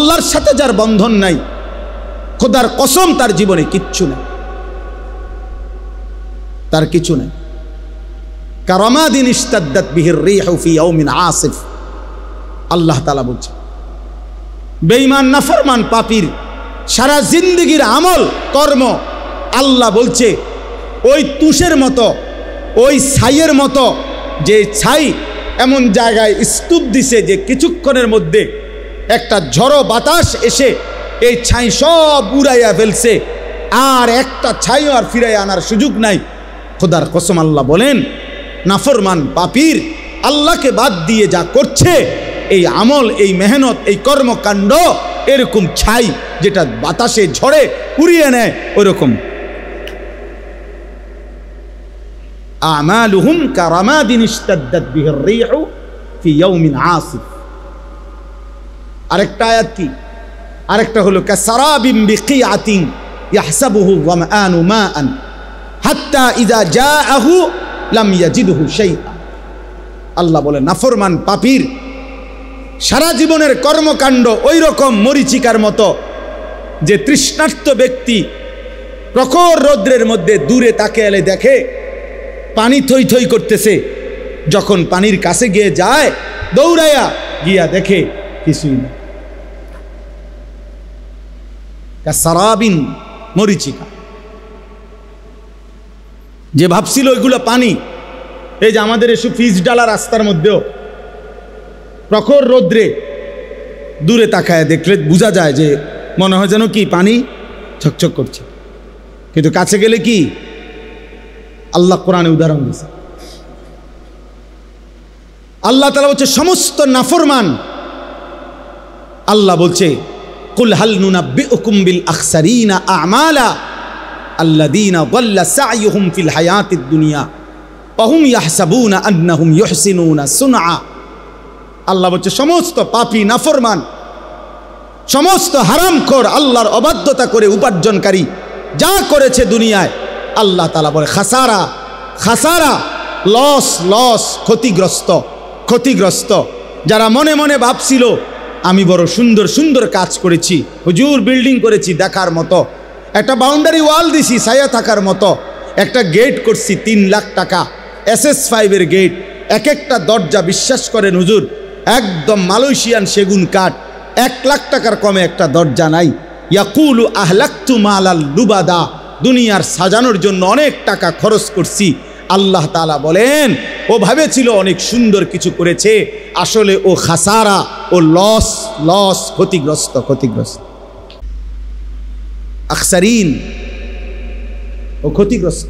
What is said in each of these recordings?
আল্লাহর সাথে যার বন্ধন নাই, খোদার কসম তার জীবনে কিচ্ছু নেই, তার কিছু নেই। কারামাদিন ইশতাদ্দাত বিহির রিহু ফি ইয়াউমিন আসিফ, আল্লাহ তাআলা বলছেন। বেঈমান নাফরমান পাপীর সারা জিন্দেগির আমল কর্ম আল্লাহ বলছে ওই তুষের মতো, ওই ছাইয়ের মতো, যে ছাই এমন জায়গায় স্তূপ দিছে যে কিছুক্ষণের মধ্যে একটা ঝড়ো বাতাস এসে এই ছাই সব উড়াইয়া ফেলছে, আর একটা ছাইও আর ফিরাইয়া আনার সুযোগ নাই। খোদার কসম আল্লাহ বলেন, নাফরমান পাপীর আল্লাহকে বাদ দিয়ে যা করছে, এই আমল, এই মেহনত, এই কর্মকাণ্ড এরকম ছাই যেটা বাতাসে ঝড়ে উড়িয়ে নেয় ওরকম। আমালুহুম কারামাদিন ইশতাদ্দাত বিহির রিহু ফি ইয়াউমিন আসিফ। আরেকটা আয়াত কি? আরেকটা হলো কাসারাবিম বিকিআতিন ইয়াহসাবুহু যামআনু মাআন হাত্তা ইযা জাআহু লাম ইয়াজিদহু শাইআ। আল্লাহ বলে নাফরমান পাপীর সারা জীবনের কর্মকাণ্ড ওই রকম মরিচিকার মতো, যে তৃষ্ণার্ত ব্যক্তি প্রখর রৌদ্রের মধ্যে দূরে তাকিয়ে এলে দেখে পানি থই থই করতেছে, যখন পানির কাছে গিয়ে যায় দৌড়াইয়া গিয়া দেখে কিছুই না। কাসারাবিন, মরিচিকা। যে ভাবছিল ওইগুলো পানি, এই যে আমাদের এসব ফিজ ডালা রাস্তার মধ্যেও প্রখর রৌদ্রে দূরে তাকায় দেখলে বোঝা যায় যে মনে হয় যেন কি পানি ছকছক করছে, কিন্তু কাছে গেলে কি? আল্লাহ কোরআনে উদাহরণ দিয়েছে। আল্লাহ তাআলা বলছে সমস্ত নাফরমান, আল্লাহ বলছে কুল হাল নুনাব্বিউকুম বিল আখসারিনা আমালা আল্লাযীনা যাল্লা সা'য়ুহুম ফিল হায়াতিদ দুনিয়া ওয়া হুম ইয়াহসাবুনা আন্নাহুম ইউহসিনুনা সুনআ। আল্লাহ বলছে সমস্ত পাপী নাফরমান, সমস্ত হারামখোর, আল্লাহর অবাধ্যতা করে উপার্জনকারী যা করেছে দুনিয়ায়, আল্লাহ তাআলা বলে খাসারা, খাসারা, লস, লস, ক্ষতিগ্রস্ত, ক্ষতিগ্রস্ত। যারা মনে মনে ভাবছিল আমি বড় সুন্দর সুন্দর কাজ করেছি, হুজুর বিল্ডিং করেছি দেখার মতো, একটা বাউন্ডারি ওয়াল দিছি ছায়া থাকার মতো, একটা গেট করছি 3 লাখ টাকা SS5 এর গেট, এক একটা দরজা বিশ্বাস করেন হুজুর একদম মালয়েশিয়ান সেগুন কাঠ, 1 লাখ টাকার কমে একটা দরজা নাই। ইয়াকুলু আহলাকতু মালাল লুবাদা, দুনিয়ার সাজানোর জন্য অনেক টাকা খরচ করছি। আল্লাহ তাআলা বলেন ও ভেবেছিল অনেক সুন্দর কিছু করেছে, আসলে ও খাসারা, ও লস, লস, ক্ষতিগ্রস্ত, ক্ষতিগ্রস্ত। আখসারিন, ও ক্ষতিগ্রস্ত।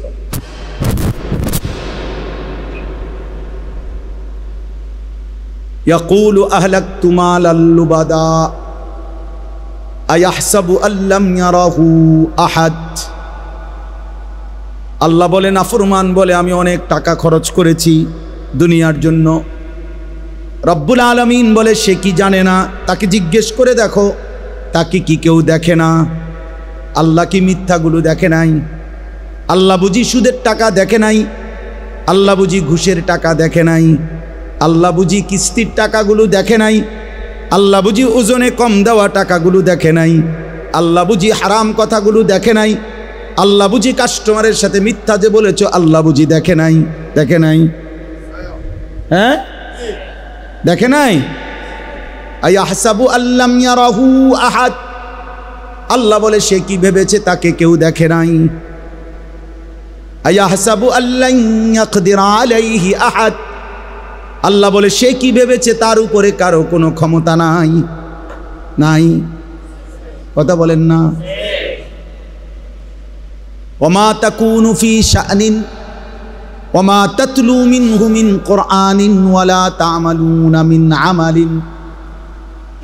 ইয়াকুলু আহলাকতু মালাল লুবাদা আয়াহসাবু আল্লাম ইয়ারাহু আহাদ। আল্লাহ বলে নাফরমান বলে আমি অনেক টাকা খরচ করেছি দুনিয়ার জন্য। রব্বুল আলামিন বলে সে কি জানে না? তাকে জিজ্ঞেস করে দেখো, তাকে কি কেউ দেখে না? আল্লাহ কি মিথ্যাগুলো দেখে নাই? আল্লাহ বুঝি সুদের টাকা দেখে নাই? আল্লাহ বুঝি ঘুষের টাকা দেখে নাই? আল্লাহ বুঝি কিস্তির টাকাগুলো দেখে নাই? আল্লাহ বুঝি ওজনে কম দেওয়া টাকাগুলো দেখে নাই? আল্লাহ বুঝি হারাম কথাগুলো দেখে নাই? আল্লাহ বুঝি কাস্টমারের সাথে মিথ্যা যে বলেছ আল্লাহ বুঝি দেখে নাই? দেখে নাই? হ্যাঁ, দেখে নাই? আয়াহসাবু আল্লাম ইয়ারাহু আহাদ। আল্লাহ বলে সে কি ভেবেছে তাকে কেউ দেখে নাই? আয়াহসাবু আল্লান ইয়াকদির আলাইহি আহাদ। আল্লাহ বলে সে কি ভেবেছে তার উপরে কারো কোনো ক্ষমতা নাই? নাই। কথা বলেন না? ওমা তাকুনু ফি শানিন ওমা তাতলু মিনহু মিন কুরআনিন ওয়ালা তা'মালুনা মিন আমালিন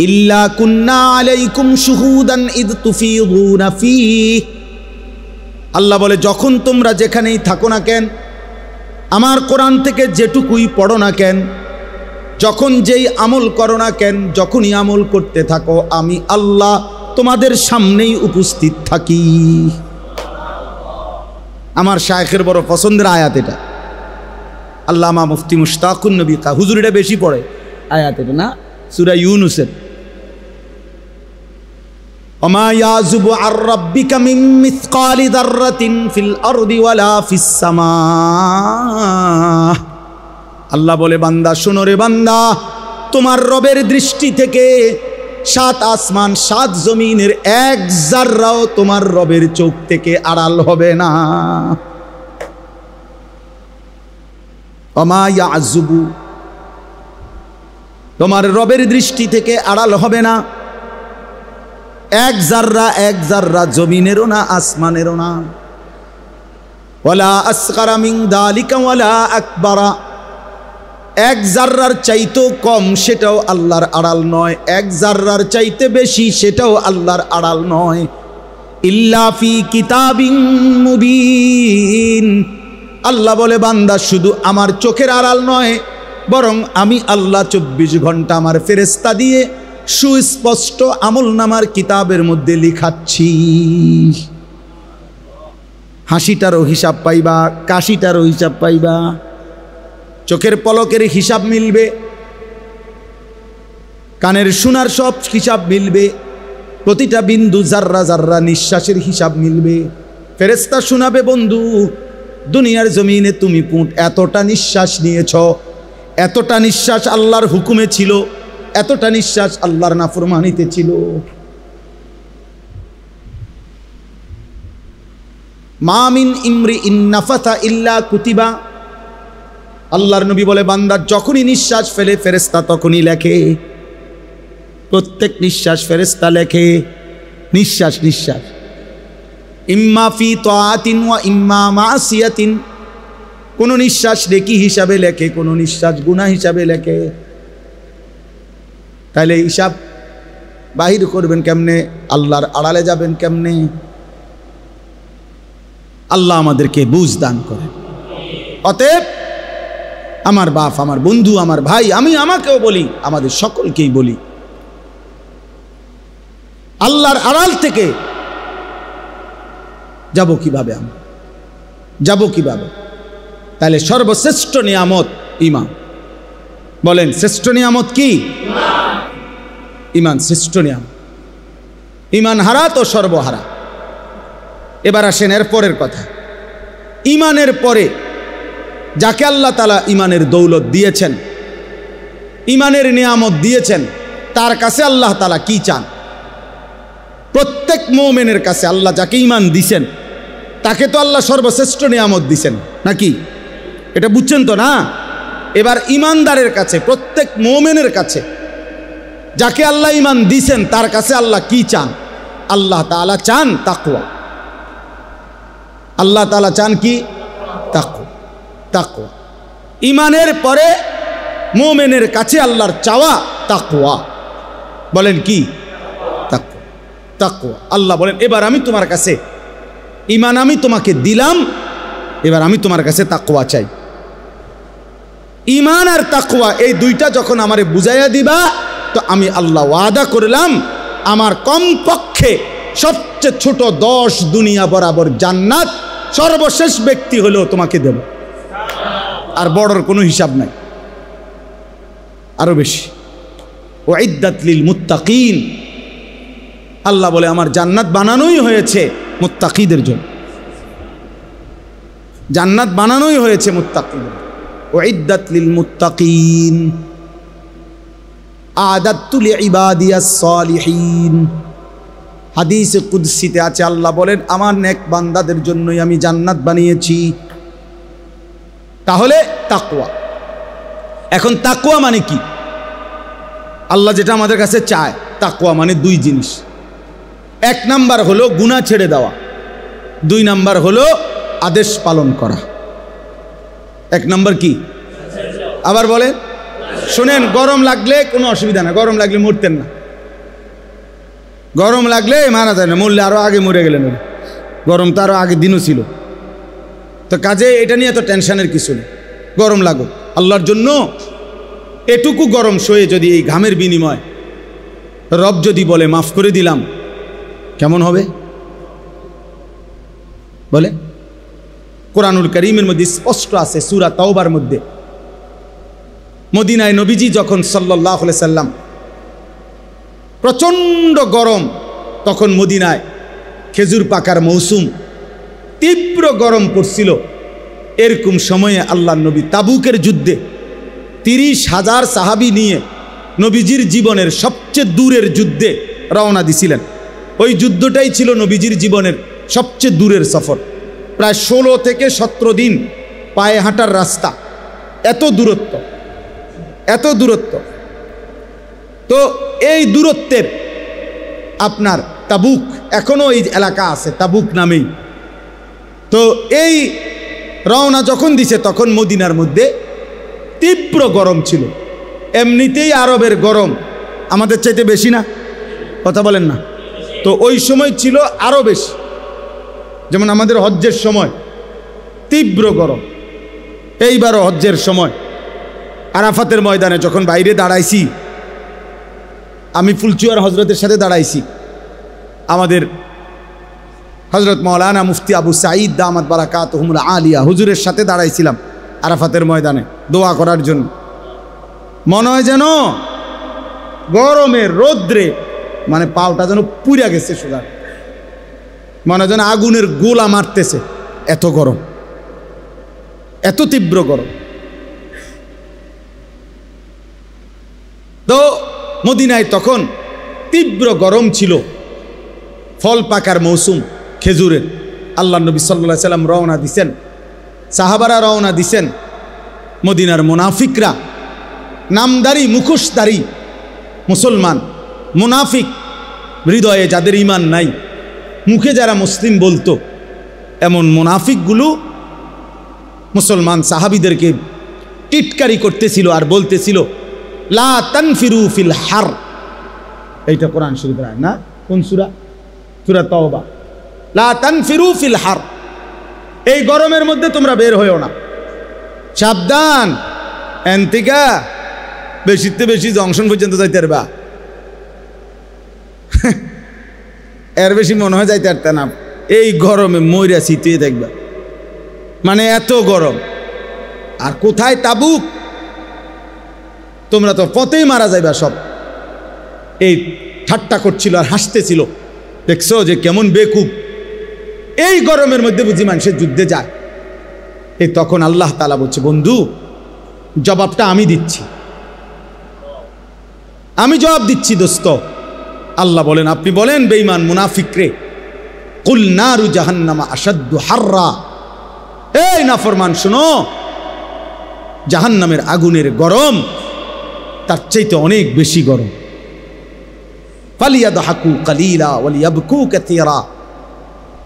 ইল্লা কুন্না আলাইকুম শুহুদান ইদ তুফিদুনা ফীহি। আল্লাহ বলে যখন তোমরা যেখানেই থাকো না কেন, আমার কোরআন থেকে যেটুকুই পড়ো না কেন, যখন যেই আমল করো না কেন, যখনই আমল করতে থাকো আমি আল্লাহ তোমাদের সামনেই উপস্থিত থাকি। আমার শায়েখের বড় পছন্দের আয়াত এটা। আল্লামা মুফতি মুশতাকুন নবী হুজুর এটা বেশি পড়ে আয়াত এটা না, সূরা ইউনূসের। ওমা ইয়াযুবু আর রাব্বিকা মিন মিসকালি যাররাতিন ফিল আরদি ওয়ালা ফিস সামা। আল্লাহ বলে, বান্দা শোনো রে বান্দা, তোমার রবের দৃষ্টি থেকে 7 আসমান 7 জমিনের এক জাররাও তোমার রবের চোখ থেকে আড়াল হবে না। ওমা ইয়াযুবু, তোমার রবের দৃষ্টি থেকে আড়াল হবে না এক জাররা জমিনেরও না আসমানেরও না। ওয়ালা আসগারা মিন যালিকা ওয়ালা আকবারা, এক জাররার চাইতেও কম সেটাও আল্লাহর আড়াল নয়, এক জাররার চাইতে বেশি সেটাও আল্লাহর আড়াল নয়। ইল্লা ফি কিতাবিন মুবিন। আল্লাহ বলে, বান্দা শুধু আমার চোখের আড়াল নয়, বরং আমি আল্লাহ 24 ঘন্টা আমার ফেরেশতা দিয়ে সুস্পষ্ট আমলনামার কিতাবের মধ্যে লিখাচ্ছি। হাসিটারও হিসাব পাইবা, কাশিটারও হিসাব পাইবা, চোখের পলকের হিসাব মিলবে, কানের শোনার সব হিসাব মিলবে, প্রতিটা বিন্দু জাররা জাররা নিঃশ্বাসের হিসাব মিলবে। ফেরেশতা শোনাবে, বন্ধু দুনিয়ার জমিনে তুমি এতটা নিঃশ্বাস নিয়েছ, এতটা নিঃশ্বাস আল্লাহর হুকুমে ছিল, এতটা নিঃশ্বাস আল্লাহর নাফরমানিতে ছিল। মা মিন ইমরিইন নাফাসা ইল্লা কুতিবা। আল্লাহর নবী বলে, বান্দা যখনই নিঃশ্বাস ফেলে ফেরেশতা তখনই লেখে, প্রত্যেক নিঃশ্বাস ফেরেশতা লেখে। নিঃশ্বাস নিঃশ্বাস ইম্মা ফি তাআতিন ওয়া ইম্মা মাসিয়াতিন, কোন নিঃশ্বাস নেকি হিসাবে লেখে, কোন নিঃশ্বাস গুনাহ হিসাবে লেখে। তাহলে হিসাব বাহির করবেন কেমনে, আল্লাহর আড়ালে যাবেন কেমনে? আল্লাহ আমাদেরকে বুঝ দান করেন। অতএব আমার বাপ, আমার বন্ধু, আমার ভাই, আমি আমাকেও বলি, আমাদের সকলকেই বলি, আল্লাহর আড়াল থেকে যাব কিভাবে, আমরা যাব কিভাবে? তাহলে সর্বশ্রেষ্ঠ নিয়ামত ঈমান। বলেন, শ্রেষ্ঠ নিয়ামত কি? ঈমান শ্রেষ্ঠ নিয়ামত। ঈমান হারা তো সর্বহারা। এবার আসেন এর পরের কথা। ঈমানের পরে যাকে আল্লাহ তাআলা ঈমানের দৌলত দিয়েছেন, ঈমানের নিয়ামত দিয়েছেন, তার কাছে আল্লাহ তাআলা কি চান? প্রত্যেক মুমিনের কাছে আল্লাহ যাকে ঈমান দিয়েছেন তাকে তো আল্লাহ সর্বশ্রেষ্ঠ নিয়ামত দিয়েছেন, নাকি? এটা বুঝছেন তো না? এবার ঈমানদারের কাছে, প্রত্যেক মুমিনের কাছে যাকে আল্লাহ ঈমান দিয়েছেন তার কাছে আল্লাহ কি চান? আল্লাহ তাআলা চান তাকওয়া। আল্লাহ তাআলা চান কি? তাকওয়া। তাকওয়া। ঈমানের পরে মুমিনের কাছে আল্লাহর চাওয়া তাকওয়া। বলেন কি? তাকওয়া। তাকওয়া। আল্লাহ বলেন, এবার আমি তোমার কাছে ঈমান আমি তোমাকে দিলাম, এবার আমি তোমার কাছে তাকওয়া চাই। ঈমান আর তাকওয়া এই দুইটা যখন আমারে বুঝাইয়া দিবা, তো আমি আল্লাহ ওয়াদা করলাম আমার কমপক্ষে সবচেয়ে ছোট 10 দুনিয়া বরাবর জান্নাত সর্বশেষ ব্যক্তি হলেও তোমাকে দেব। আর বড়র কোনো হিসাব নাই, আরো বেশি। উইদ্দাত লিল মুত্তাকিন। আল্লাহ বলে, আমার জান্নাত বানানোই হয়েছে মুত্তাকিদের জন্য। জান্নাত বানানোই হয়েছে মুত্তাকিদের। উইদ্দাত লিল মুত্তাকিন আ'দাততু লিইবাদিয়াস সালিহিন। হাদিসে কুদসিতে আছে, আল্লাহ বলেন, আমার নেক বান্দাদের জন্যই আমি জান্নাত বানিয়েছি। তাহলে তাকওয়া। এখন তাকওয়া মানে কি? আল্লাহ যেটা আমাদের কাছে চায়, তাকওয়া মানে 2 জিনিস। 1 নাম্বার হলো গুনাহ ছেড়ে দেওয়া, 2 নাম্বার হলো আদেশ পালন করা। 1 নাম্বার কি? আবার বলেন, শোনেন, গরম লাগলে কোনো অসুবিধা না, গরম লাগলে মরতেন না। গরম লাগলে মারা যায় না, মরলে আরো আগে মরে গেলেন। গরম তো আরো আগে দিনও ছিল, তো কাজে এটা নিয়ে তো টেনশনের কিছু নেই। গরম লাগো আল্লাহর জন্য। এটুকু গরম সয়ে যদি এই ঘামের বিনিময় রব যদি বলে মাফ করে দিলাম, কেমন হবে? বলে, কোরআনুল কারীমের মধ্যে স্পষ্ট আছে, সূরা তাওবার মধ্যে, মদিনায় নবীজি যখন সাল্লাল্লাহু আলাইহি সাল্লাম প্রচণ্ড গরম, তখন মদিনায় খেজুর পাকার মৌসুম, তীব্র গরম পড়ছিল। এরকম সময়ে আল্লাহর নবী তাবুকের যুদ্ধে 30,000 সাহাবী নিয়ে নবীজির জীবনের সবচেয়ে দূরের যুদ্ধে রওনা দিছিলেন। ওই যুদ্ধটাই ছিল নবীজির জীবনের সবচেয়ে দূরের সফর। প্রায় 16 থেকে 17 দিন পায়ে হাঁটার রাস্তা, এত দূরত্ব, এত দূরত্ব। তো এই দূরত্বের আপনার তাবুক, এখনও এই এলাকা আছে তাবুক নামেই। তো এই রওনা যখন দিছে তখন মদিনার মধ্যে তীব্র গরম ছিল। এমনিতেই আরবের গরম আমাদের চাইতে বেশি না, কথা বলেন না? তো ওই সময় ছিল আরও বেশি। যেমন আমাদের হজ্জের সময় তীব্র গরম, এইবারও হজ্জের সময় আরাফাতের ময়দানে যখন বাইরে দাঁড়াইছি, আমি ফুলচুয়ার হজরতের সাথে দাঁড়াইছি, আমাদের হজরত মৌলানা মুফতি আবু সাঈদ দামাত বারাকাতুহুমুল আলিয়া হুজুরের সাথে দাঁড়াইছিলাম আরাফাতের ময়দানে দোয়া করার জন্য। মনে হয় যেন গরমের রৌদ্রে মানে পাওটা যেন পুড়ে গেছে, সোজা মনে হয় যেন আগুনের গোলা মারতেছে, এত গরম, এত তীব্র গরম। তো মদিনায় তখন তীব্র গরম ছিল, ফল পাকার মৌসুম খেজুরের। আল্লাহ নবী সাল্লাল্লাহু আলাইহি সাল্লাম রওনা দিছেন, সাহাবারা রওনা দিছেন। মদিনার মুনাফিকরা, নামদারি মুখোশধারী মুসলমান, মুনাফিক, হৃদয়ে যাদের ঈমান নাই, মুখে যারা মুসলিম বলতো, এমন মুনাফিকগুলো মুসলমান সাহাবীদেরকে টিটকারি করতেছিল আর বলতেছিল, লা তানফিরু ফিল হার। এইটা কোরআন শরীফের আয়াত না? কোন সূরা? সূরা তাওবা। লা তানফিরু ফিল হার, এই গরমের মধ্যে তোমরা বের হইও না, সাবধান। এনতিকা বেশিতে বেশি জংশন পর্যন্ত যাইতে পারবা, এর বেশি মনে হয় যাইতে পারত না। এই গরমে মইরা শীতে দেখবা, মানে এত গরম। আর কোথায় তাবুক, তোমরা তো পথেই মারা যাইবা সব। এই ঠাট্টা করছিল আর হাসতেছিল, দেখছো যে কেমন বেকুব, এই গরমের মধ্যে বুঝি মানুষের যুদ্ধে যায়। এই তখন আল্লাহ তাআলা বলছে, বন্ধু জবাবটা আমি দিচ্ছি, আমি জবাব দিচ্ছি দোস্ত। আল্লাহ বলেন, আপনি বলেন বেঈমান মুনাফিকরে, কুল নারু জাহান্নামা আশাদ্দু হাররা, এই নাফরমান শুনো, জাহান্নামের আগুনের গরম তার চাইতে অনেক বেশি গরম। ফালিয়াদহাকু কালিলা ওয়ালিয়াবকু কাসীরা।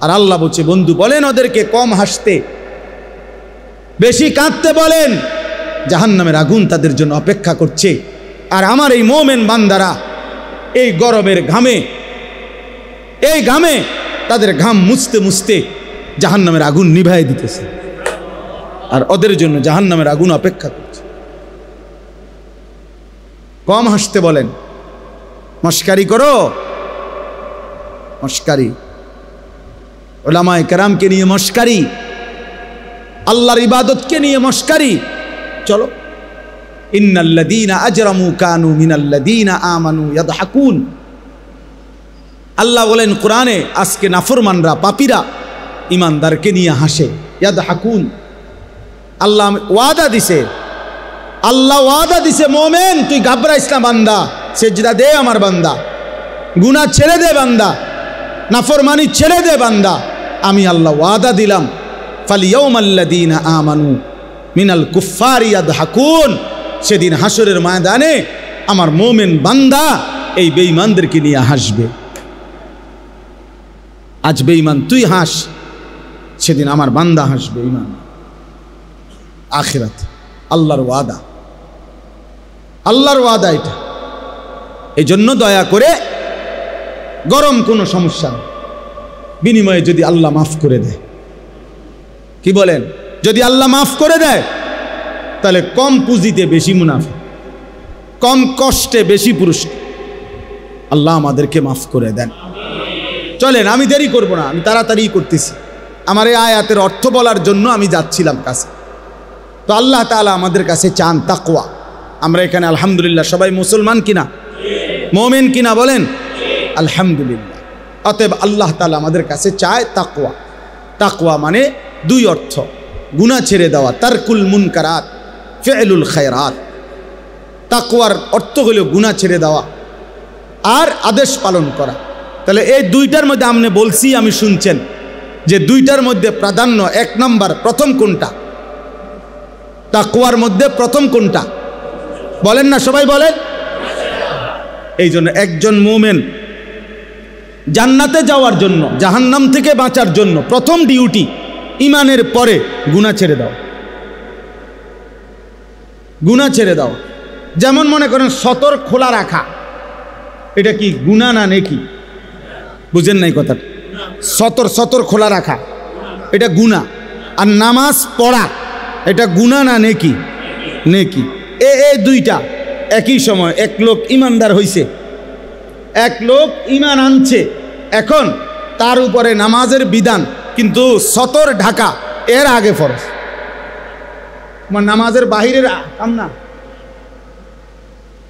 আর আল্লাহ বলছে, বন্ধু বলেন ওদেরকে কম হাসতে, বেশি কাঁদতে বলেন, জাহান্নামের আগুন তাদের জন্য অপেক্ষা করছে। আর আমার এই মুমিন বান্দারা এই গরমের ঘামে, এই ঘামে তাদের ঘাম মুছতে মুছতে জাহান্নামের আগুন নিভাই দিতেছে, আর ওদের জন্য জাহান্নামের আগুন অপেক্ষা করছে। কম হাসতে বলেন, মস্কারি করো, মস্কারি, উলামায়ে কেরামকে নিয়ে মস্কারি, আল্লাহর ইবাদতকে নিয়ে মস্কারি। চলো, ইন্নাল্লাযীনা আজরামু কানু মিনাল্লাযীনা আমানু ইয়াদহাকুন। আল্লাহ বলেন কোরআনে, আজকে নাফরমানরা, পাপীরা ইমানদারকে নিয়ে হাসে, ইয়াদহাকুন। আল্লাহ ওয়াদা দিছে, আল্লাহ ওয়াদা দিছে, মোমেন তুই ঘাবড়াইস না বান্দা, সেজদা দে আমার বান্দা, গুনাহ ছেড়ে দে বান্দা, নাফরমানি ছেড়ে দে বান্দা, আমি আল্লাহ ওয়াদা দিলাম, ফালিয়াউমাল্লাযীনা আমানু মিনাল কুফফারি ইয়াদহাকুন। সেদিন হাসরের ময়দানে আমার মোমেন বান্দা এই বেঈমানদেরকে নিয়ে হাসবে। আজ বেঈমান তুই হাস, সেদিন আমার বান্দা হাসবে। ঈমান, আখিরাত, আল্লাহর ওয়াদা, আল্লাহর ওয়াদা এটা। এই জন্য দয়া করে, গরম কোনো সমস্যা না, বিনিময়ে যদি আল্লাহ মাফ করে দেয়, কি বলেন, যদি আল্লাহ মাফ করে দেয় তাহলে কম পুঁজিতে বেশি মুনাফা, কম কষ্টে বেশি পুরস্কার। আল্লাহ আমাদেরকে মাফ করে দেন। চলেন, আমি দেরি করব না, আমি তাড়াতাড়ি করতেছি। আমার এই আয়াতের অর্থ বলার জন্য আমি যাচ্ছিলাম কাছে। তো আল্লাহ তাআলা আমাদের কাছে চান তাকওয়া। আমরা এখানে আলহামদুলিল্লাহ সবাই মুসলমান কিনা, মুমিন কিনা বলেন? আলহামদুলিল্লাহ। অতএব আল্লাহ তাআলা আমাদের কাছে চায় তাকওয়া। তাকওয়া মানে দুই অর্থ, গুনাহ ছেড়ে দেওয়া, তারকুল মুনকারাত, ফি'লুল খায়রাত। তাকওয়ার অর্থ হলো গুনাহ ছেড়ে দেওয়া আর আদেশ পালন করা। তাহলে এই দুইটার মধ্যে আপনি বলছি, আমি শুনছেন যে দুইটার মধ্যে প্রাধান্য, এক নাম্বার প্রথম কোনটা? তাকওয়ার মধ্যে প্রথম কোনটা বলেন না, সবাই বলেন। এই জন্য একজন মুমিন জান্নাতে যাওয়ার জন্য, জাহান্নাম থেকে বাঁচার জন্য প্রথম ডিউটি ঈমানের পরে গুনাহ ছেড়ে দাও। গুনাহ ছেড়ে দাও। যেমন মনে করেন সতর খোলা রাখা, এটা কি গুনাহ না নেকি? বুঝেন নাই কথাটা? সতর খোলা রাখা এটা গুনাহ, আর নামাজ পড়া এটা গুনাহ না নেকি? নেকি। এই দুইটা একই সময়। এক লোক ইমানদার হইছে, এক লোক ঈমান আনছে, এখন তার উপরে নামাজের বিধান, কিন্তু সতর ঢাকা এর আগে ফরজ। তোমার নামাজের বাহিরের কাম না,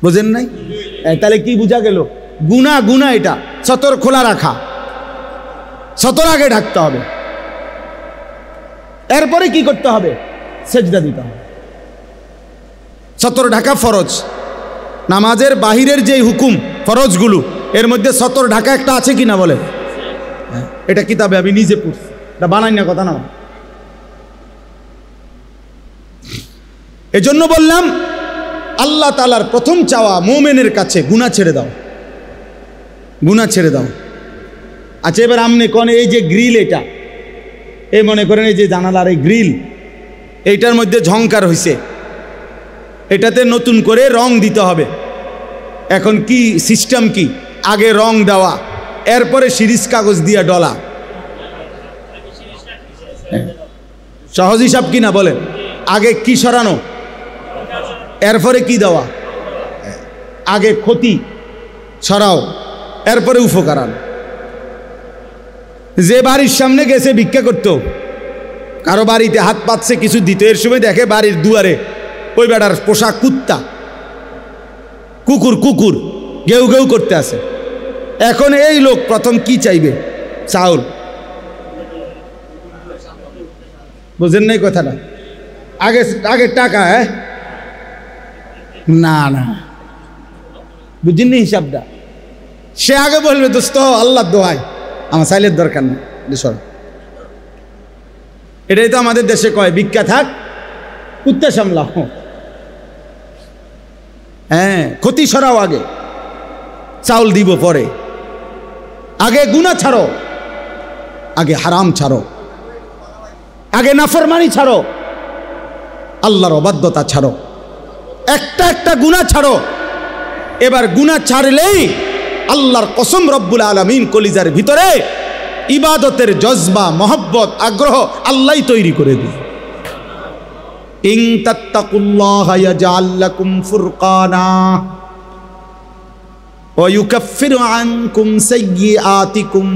বুঝেন নাই? তাহলে কি বুঝা গেল? গুনাহ গুনাহ এটা সতর খোলা রাখা, সতর আগে ঢাকতে হবে, এরপরে কি করতে হবে? সেজদা দিতে হবে। সতর ঢাকা ফরজ। নামাজের বাহিরের যে হুকুম ফরজগুলো, এর মধ্যে সতর ঢাকা একটা আছে কিনা বলে? এটা কিতাবে আমি নিজে পড়ছি, এটা বানাই না কথা না। এজন্য বললাম আল্লাহ তাআলার প্রথম চাওয়া মুমিনের কাছে গুনাহ ছেড়ে দাও, গুনাহ ছেড়ে দাও। আচ্ছা, এবার আমনে কোন এই যে গ্রিল, এটা এই মনে করেন এই যে জানালার এই গ্রিল, এইটার মধ্যে ঝংকার হইছে, এটাতে নতুন করে রং দিতে হবে। এখন কি সিস্টেম কি? আগে রং দেওয়া, এরপরে সিরিজ কাগজ দিয়া ডলা। সহজ হিসাব কিনা বলেন? আগে কি সরানো, এরপরে কি দেওয়া? আগে ক্ষতি সরাও, এরপরে উপকার আনো। যে বাড়ির সামনে গেছে ভিক্ষা করত, কারো বাড়িতে হাত পাতছে কিছু দিতে, এর সময় দেখে বাড়ির দুয়ারে ওই বেটার পোশাক কুত্তা, কুকুর কুকুর গেউ গেউ করতে আছে। এখন এই লোক প্রথম কি চাইবে? চাউল। বুঝেন নাই কথাটা? আগে আগে টাকা। হ্যাঁ না না, বুঝিনি হিসাবটা। সে আগে বলবে দোস্ত আল্লাহ দোয়াই, আমার চাইলের দরকার নেই। এটাই তো আমাদের দেশে কয়, ভিক্ষা থাক কুত্তা সামলাও। হ্যাঁ, ক্ষতি সরাও আগে, চাউল দিব পরে। আগে গুনাহ ছাড়ো, আগে হারাম ছাড়ো, আগে নাফরমানি ছাড়ো, আল্লাহর অবাধ্যতা ছাড়ো, একটা একটা গুনাহ ছাড়ো। এবার গুনাহ ছাড়লেই আল্লাহর কসম রব্বুল আলামিন কলিজার ভিতরে ইবাদতের জজবা, মহব্বত, আগ্রহ আল্লাহই তৈরি করে দিবে। ইন তাত্তাকুল্লাহা ইয়াজআল লাকুম ফুরকানা ওয়া ইউকাফিরু আনকুম সাইয়্যাতিকুম।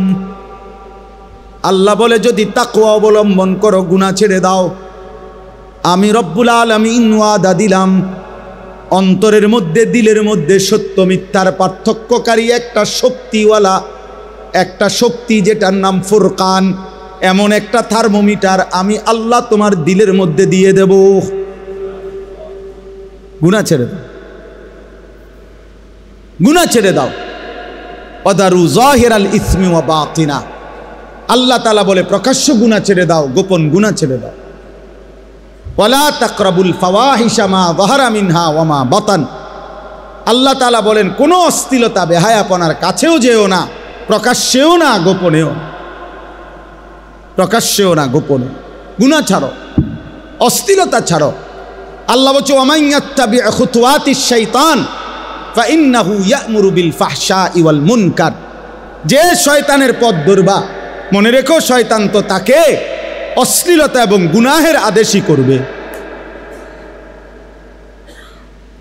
আল্লাহ বলে যদি তাকওয়া অবলম্বন করো, গুনাহ ছেড়ে দাও, আমি রব্বুল আলামিন ওয়াদা দিলাম অন্তরের মধ্যে, দিলের মধ্যে সত্য মিথ্যার পার্থক্যকারী একটা শক্তিওয়ালা, একটা শক্তি যেটার নাম ফুরকান, এমন একটা থার্মোমিটার আমি আল্লাহ তোমার দিলের মধ্যে দিয়ে দেব। গুনাহ ছেড়ে দাও, গুনাহ ছেড়ে দাও। ওয়াদারু যাহিরাল ইসমি ওয়া বাতিনা। আল্লাহ তাআলা বলে প্রকাশ্য গুনাহ ছেড়ে দাও, গোপন গুনাহ ছেড়ে দাও। ওয়ালা তাকরাবুল ফাওয়াহিশা মা যাহারা মিনহা ওয়া মা বাতান। আল্লাহ তাআলা বলেন কোনো অশ্লীলতা, বেহায়াপনার কাছেও যেও না, প্রকাশ্যেও না, গোপনেও। প্রকাশ্যেও না, গোপনে। গুনাহ ছাড়ো, অশ্লীলতা ছাড়ো। আল্লাহ বলছে ওয়ামান ইয়াত্তাবি খুতুওয়াতিশ শাইতান ফাইন্নাহু ইয়া'মুরু বিল ফাহশাই ওয়াল মুনকার। যে শয়তানের পথ ধরবা, মনে রেখো শয়তান তো তাকে অশ্লীলতা এবং গুনাহের আদেশই করবে,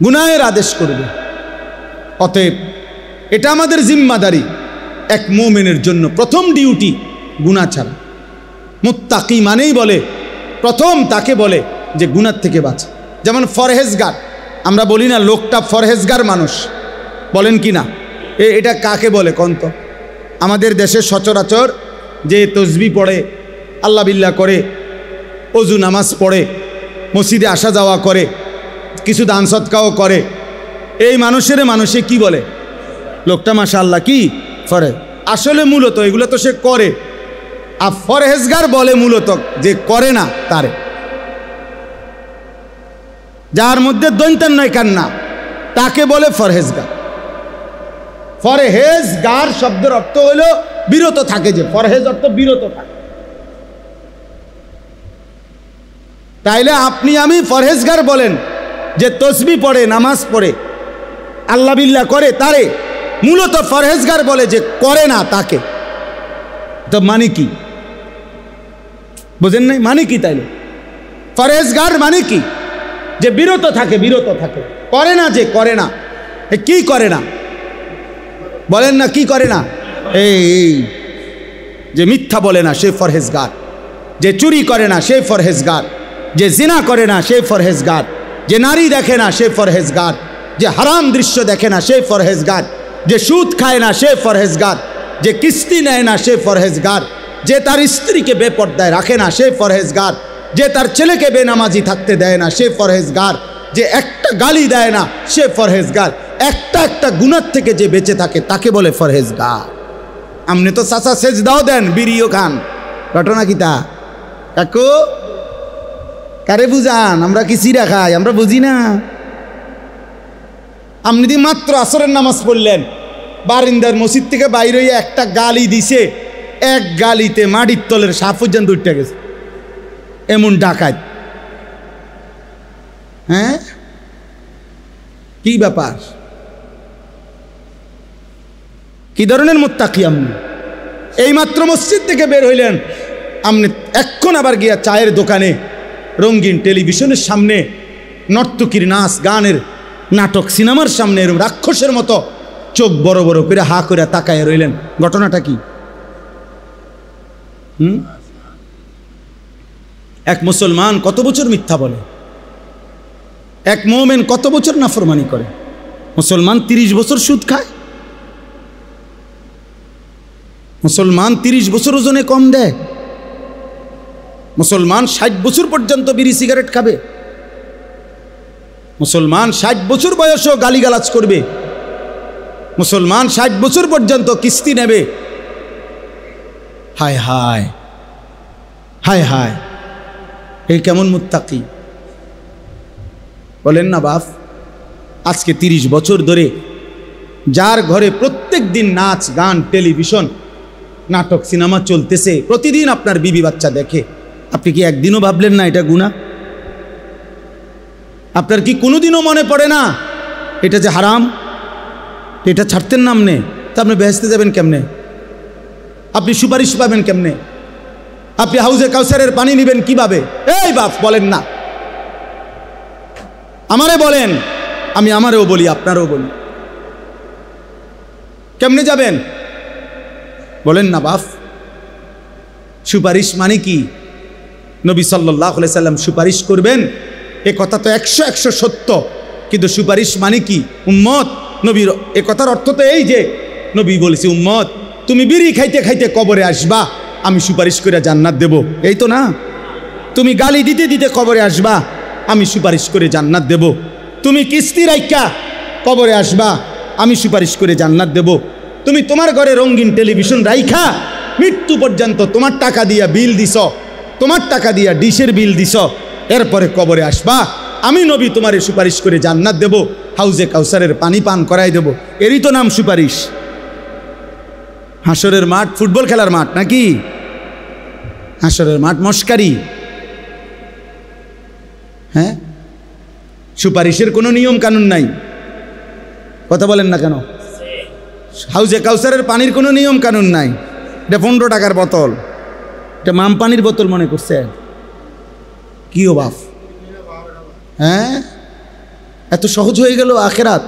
গুনাহের আদেশ করবে। অতএব এটা আমাদের জিম্মাদারি, এক মুমিনের জন্য প্রথম ডিউটি গুনাহ ছাড়া। মুত্তাকি মানেই বলে প্রথম তাকে বলে যে গুনাহ থেকে বাঁচা। যেমন ফরহেজগার, আমরা বলি না লোকটা ফরহেজগার মানুষ, বলেন কি না? এটা কাকে বলে কোন তো? আমাদের দেশে সচরাচর যে তসবি পড়ে, আল্লাহ বিল্লাহ করে, অজু নামাজ পড়ে, মসজিদে আসা যাওয়া করে, কিছু দান সৎকাও করে, এই মানুষে কি বলে? লোকটা মাশাআল্লাহ কি ফরে। আসলে মূলত এগুলো তো সে করে, আর ফরহেজগার বলে মূলত যে করে না তারে, যার মধ্যে দৈন্তান নয় কান্না, তাকে বলে ফরহেজগার। ফরহেজগার শব্দের অর্থ হইল বিরত থাকে, যে ফরহেজ অর্থ বিরত থাকে। তাইলে আপনি আমি ফরহেজগার বলেন যে তসবি পড়ে, নামাজ পড়ে, আল্লাহ বিল্লাহ করে, তারে মূলত ফরহেজগার বলে যে করে না তাকে। তো মানে কি বুঝেন নাই? মানে কি? তাইলে ফরহেজগার মানে কি? যে বিরত থাকে, বিরত থাকে, করে না, যে করে না। কি করে না বলেন না? কি করে না? এই যে মিথ্যা বলে না সে ফরহেজগার, যে চুরি করে না সে ফরহেজগার, যে জিনা করে না সে ফরহেজগার, যে নারী দেখে না সে ফরহেজগার, যে হারাম দৃশ্য দেখে না সে ফরহেজগার, যে সুদ খায় না সে ফরহেজগার, যে কিস্তি নেয় না সে ফরহেজগার, যে তার স্ত্রীকে বেপর্দায় রাখে না সে ফরহেজগার, যে তার ছেলেকে বেনামাজি থাকতে দেয় না সে ফরহেজগার, যে একটা গালি দেয় না সে ফরহেজগার, একটা গুনাহ থেকে যে বেঁচে থাকে তাকে বলে ফরহেজগার। আপনি তো চাচা সেজদাও দেন, বিড়িও খান, ঘটনা কি তা? কাকু কারে বুঝান? আমরা কি চিরা খাই? আমরা বুঝি না। আপনি দি মাত্র আসরের নামাজ পড়লেন, বারিন্দার মসজিদ থেকে বাইরে হইয়া একটা গালি দিছে, এক গালিতে মাটির তলের সাপ পর্যন্ত উঠে গেছে, এমন ডাকাত। হ্যাঁ, কি ব্যাপার? কি ধরনের মুত্তাকি আপনি? এইমাত্র মসজিদ থেকে বের হইলেন, আপনি এখন আবার গিয়া চায়ের দোকানে, রঙিন টেলিভিশনের সামনে, নর্তকীর নাচ গানের নাটক সিনেমার সামনে এরকম রাক্ষসের মতো চোখ বড় বড় করে হা করে তাকায় রইলেন। ঘটনাটা কি? এক মুসলমান কত বছর মিথ্যা বলে, এক মুমিন কত বছর নাফরমানি করে। মুসলমান 30 বছর সুদ খায়, মুসলমান 30 বছর ওজনে কম দেয়, মুসলমান 60 বছর পর্যন্ত বিড়ি সিগারেট খাবে, মুসলমান 60 বছর বয়সেও গালিগালাজ করবে, মুসলমান 60 বছর পর্যন্ত কিস্তি নেবে। হায় হায় হায় হায়, এই কেমন মুত্তাকি বলেন না বাপ? আজকে 30 বছর ধরে যার ঘরে প্রত্যেক দিন নাচ গান টেলিভিশন নাটক সিনেমা চলতেছে, প্রতিদিন আপনার বিবি বাচ্চা দেখে, আপনি কি একদিনও ভাবলেন না এটা গুনাহ? আপনার কি কোনোদিনও মনে পড়ে না এটা যে হারাম? এটা ছাড়তেন না আপনি, তা আপনি বেহেশতে যাবেন কেমনে? আপনি সুপারিশ পাবেন কেমনে? আপনি হাউজে কাউসারের পানি নেবেন কিভাবে? এই বাপ বলেন না, আমারে বলেন, আমি আমারও বলি আপনারও বলি, কেমনে যাবেন বলেন না বাপ? সুপারিশ মানে কি? নবী সাল্লাল্লাহু আলাইহি সাল্লাম সুপারিশ করবেন, এ কথা তো 100 সত্য, কিন্তু সুপারিশ মানে কি? উম্মত, নবীর এ কথার অর্থ তো এই যে নবী বলেছে, উম্মত তুমি বিড়ি খাইতে খাইতে কবরে আসবা, আমি সুপারিশ করে জান্নাত দেব, এই তো না? তুমি গালি দিতে দিতে কবরে আসবা, আমি সুপারিশ করে জান্নাত দেব। তুমি কিস্তি রাইখা কবরে আসবা, আমি সুপারিশ করে জান্নাত দেব। তুমি তোমার ঘরে রঙিন টেলিভিশন রাইখা মৃত্যু পর্যন্ত তোমার টাকা দিয়া বিল দিছ, তোমার টাকা দিয়া ডিশের বিল দিছ, এরপরে কবরে আসবা, আমি নবী তোমারে সুপারিশ করে জান্নাত দেব, হাউজে কাউসারের পানি পান করাই দেব। এরই তো নাম সুপারিশ। হাসরের মাঠ ফুটবল খেলার মাঠ নাকি? হাসরের মাঠ মস্কারি। হ্যাঁ, সুপারিশের কোনো নিয়ম কানুন নাই, কথা বলেন না কেন? হাউজে কাউসারের পানির কোনো নিয়ম কানুন নাই, এটা 15 টাকার বোতল, এটা মাম পানির বোতল মনে করছে। কি ও বাপ? হ্যাঁ, এত সহজ হয়ে গেল আখেরাত।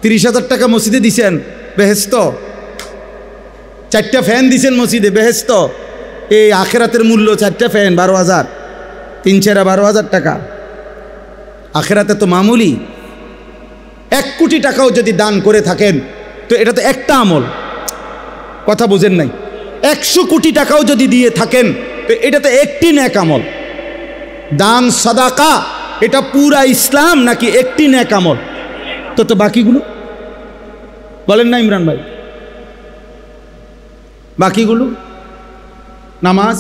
30,000 টাকা মসজিদে দিছেন, বেহেস্ত। 4টা ফ্যান দিছেন মসজিদে, বেহেস্ত। এই আখেরাতের মূল্য 4টা ফ্যান 12,000, 3-4 12,000 টাকা। আখেরাতে তো মামুলি। 1 কোটি টাকাও যদি দান করে থাকেন তো এটা তো একটা আমল, কথা বোঝেন নাই? 100 কোটি টাকাও যদি দিয়ে থাকেন তো এটা তো একটি নেক আমল। দান সাদাকা এটা পুরা ইসলাম নাকি একটি নেক আমল? তো বাকিগুলো বলেন না ইমরান ভাই, বাকিগুলো নামাজ,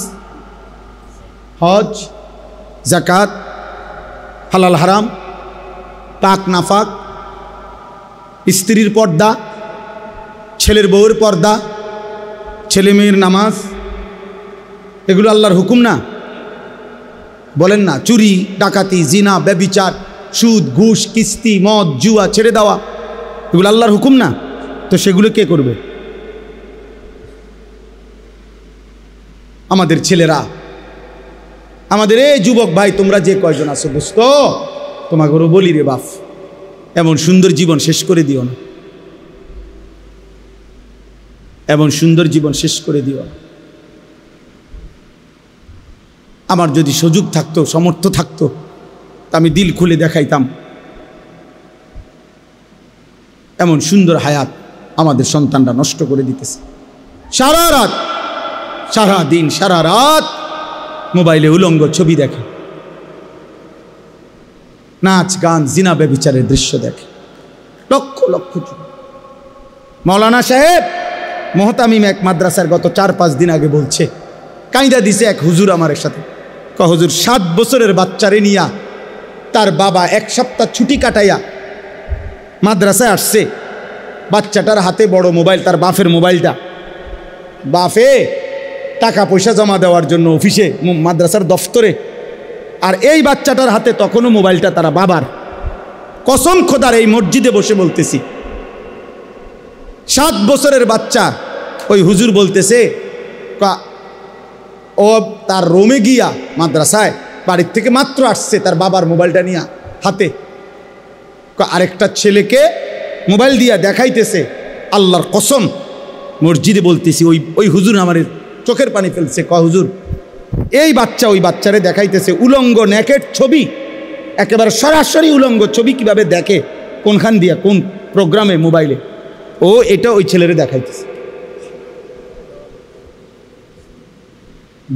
হজ, যাকাত, হালাল হারাম, পাক নাফাক, স্ত্রীর পর্দা, ছেলের বউয়ের পর্দা, ছেলে মেয়ের নামাজ, এগুলো আল্লাহর হুকুম না? বলেন না? চুরি, ডাকাতি, জিনা, ব্যভিচার, সুদ, ঘুষ, কিস্তি, মদ, জুয়া ছেড়ে দেওয়া, এগুলো আল্লাহর হুকুম না? তো সেগুলো কে করবে? আমাদের ছেলেরা, আমাদের এই যুবক ভাই, তোমরা যে কয়জন আছো দোস্ত, তোমাকেও বলি রে বাপ, এমন সুন্দর জীবন শেষ করে দিও না, এমন সুন্দর জীবন শেষ করে দিও না। আমার যদি সুযোগ থাকতো, সামর্থ্য থাকতো, তা আমি দিল খুলে দেখাইতাম এমন সুন্দর হায়াত আমাদের সন্তানরা নষ্ট করে দিতেছে। সারা রাত, সারা দিন, সারা রাত মোবাইলে উলঙ্গ ছবি দেখে, নাচ গান, জিনা ব্যভিচারের দৃশ্য দেখে, লক্ষ লক্ষ। মৌলানা সাহেব মোহতামিম এক মাদ্রাসার গত 4-5 দিন আগে বলছে, কাইদা দিছে এক হুজুর আমার সাথে, হুজুর 7 বছরের বাচ্চারে নিয়া তার বাবা 1 সপ্তাহ ছুটি কাটাইয়া মাদ্রাসায় আসছে, বাচ্চাটার হাতে বড় মোবাইল, তার বাপের মোবাইলটা, বাপে টাকা পয়সা জমা দেওয়ার জন্য অফিসে, মাদ্রাসার দফতরে, আর এই বাচ্চাটার হাতে তখনও মোবাইলটা তারা বাবার। কসম খোদার, এই মসজিদে বসে বলতেছি, 7 বছরের বাচ্চা। ওই হুজুর বলতেছে ও তার রুমে গিয়া মাদ্রাসায় বাড়ির থেকে মাত্র আসছে, তার বাবার মোবাইলটা নিয়ে হাতে, আরেকটা ছেলেকে মোবাইল দিয়া দেখাইতেছে। আল্লাহর কসম মসজিদে বলতেছি, ওই হুজুর আমার চোখের পানি ফেলছে। হুজুর, এই বাচ্চা ওই বাচ্চারে দেখাইতেছে উলঙ্গ নেকেট ছবি, একেবারে সরাসরি উলঙ্গ ছবি কিভাবে দেখে, কোনখান দিয়া, কোন প্রোগ্রামে, মোবাইলে, ও এটা ওই ছেলেরে দেখাইতেছে।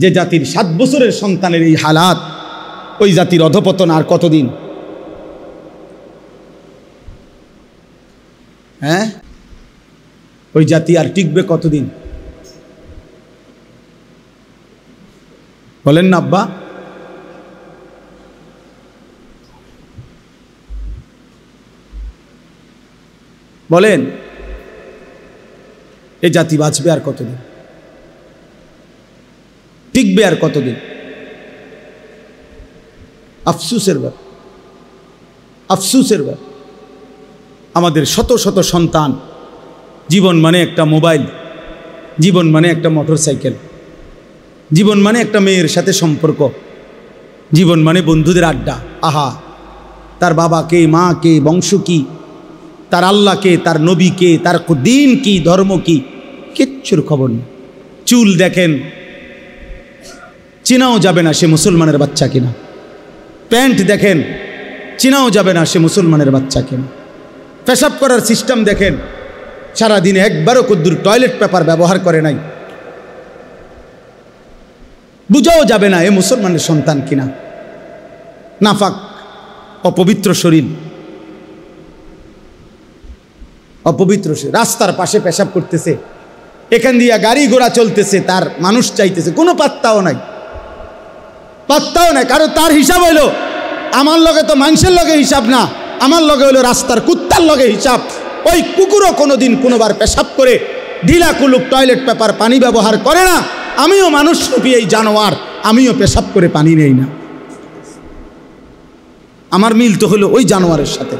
যে জাতির 7 বছরের সন্তানের এই হালাত, ওই জাতির অধপতন আর কতদিন? হ্যাঁ, ওই জাতি আর টিকবে কতদিন? বলেন না আব্বা? বলেন, এই জাতি বাঁচবে আর কতদিন? টিকবে আর কতদিন? আফসুসের ব্যাপার, আফসুসের ব্যাপার। আমাদের শত শত সন্তান, জীবন মানে একটা মোবাইল, জীবন মানে একটা মোটরসাইকেল, জীবন মানে একটা মেয়ের সাথে সম্পর্ক, জীবন মানে বন্ধুদের আড্ডা। আহা, তার বাবা কে, মা কে, বংশ কি, তার আল্লাহ কে, তার নবী কে, তার দিন কি, ধর্ম কি, কিচ্ছুর খবর নেই। চুল দেখেন, চেনাও যাবে না সে মুসলমানের বাচ্চা কিনা। প্যান্ট দেখেন, চেনাও যাবে না সে মুসলমানের বাচ্চা কিনা। পেশাব করার সিস্টেম দেখেন, সারাদিনে একবারও কদ্দুর টয়লেট পেপার ব্যবহার করে নাই, বুঝাও যাবে না এ মুসলমানের সন্তান কিনা। নাফাক, অপবিত্র শরীর, অপবিত্র শরীর, রাস্তার পাশে পেশাব করতেছে, এখান দিয়া গাড়ি ঘোড়া চলতেছে, তার মানুষ চাইতেছে, কোনো পাত্তাও নাই, পাত্তাও নাই। কারণ তার হিসাব হইল, আমার লগে তো মানুষের লগে হিসাব না, আমার লগে হইলো রাস্তার কুত্তার লগে হিসাব। ওই কুকুরও কোনোদিন কোনোবার পেশাব করে ঢিলা কুলুক টয়লেট পেপার পানি ব্যবহার করে না। আমিও মানুষ রূপী এই জানোয়ার, আমিও পেশাব করে পানি নেই না। আমার মিল তো হলো ওই জানোয়ারের সাথে।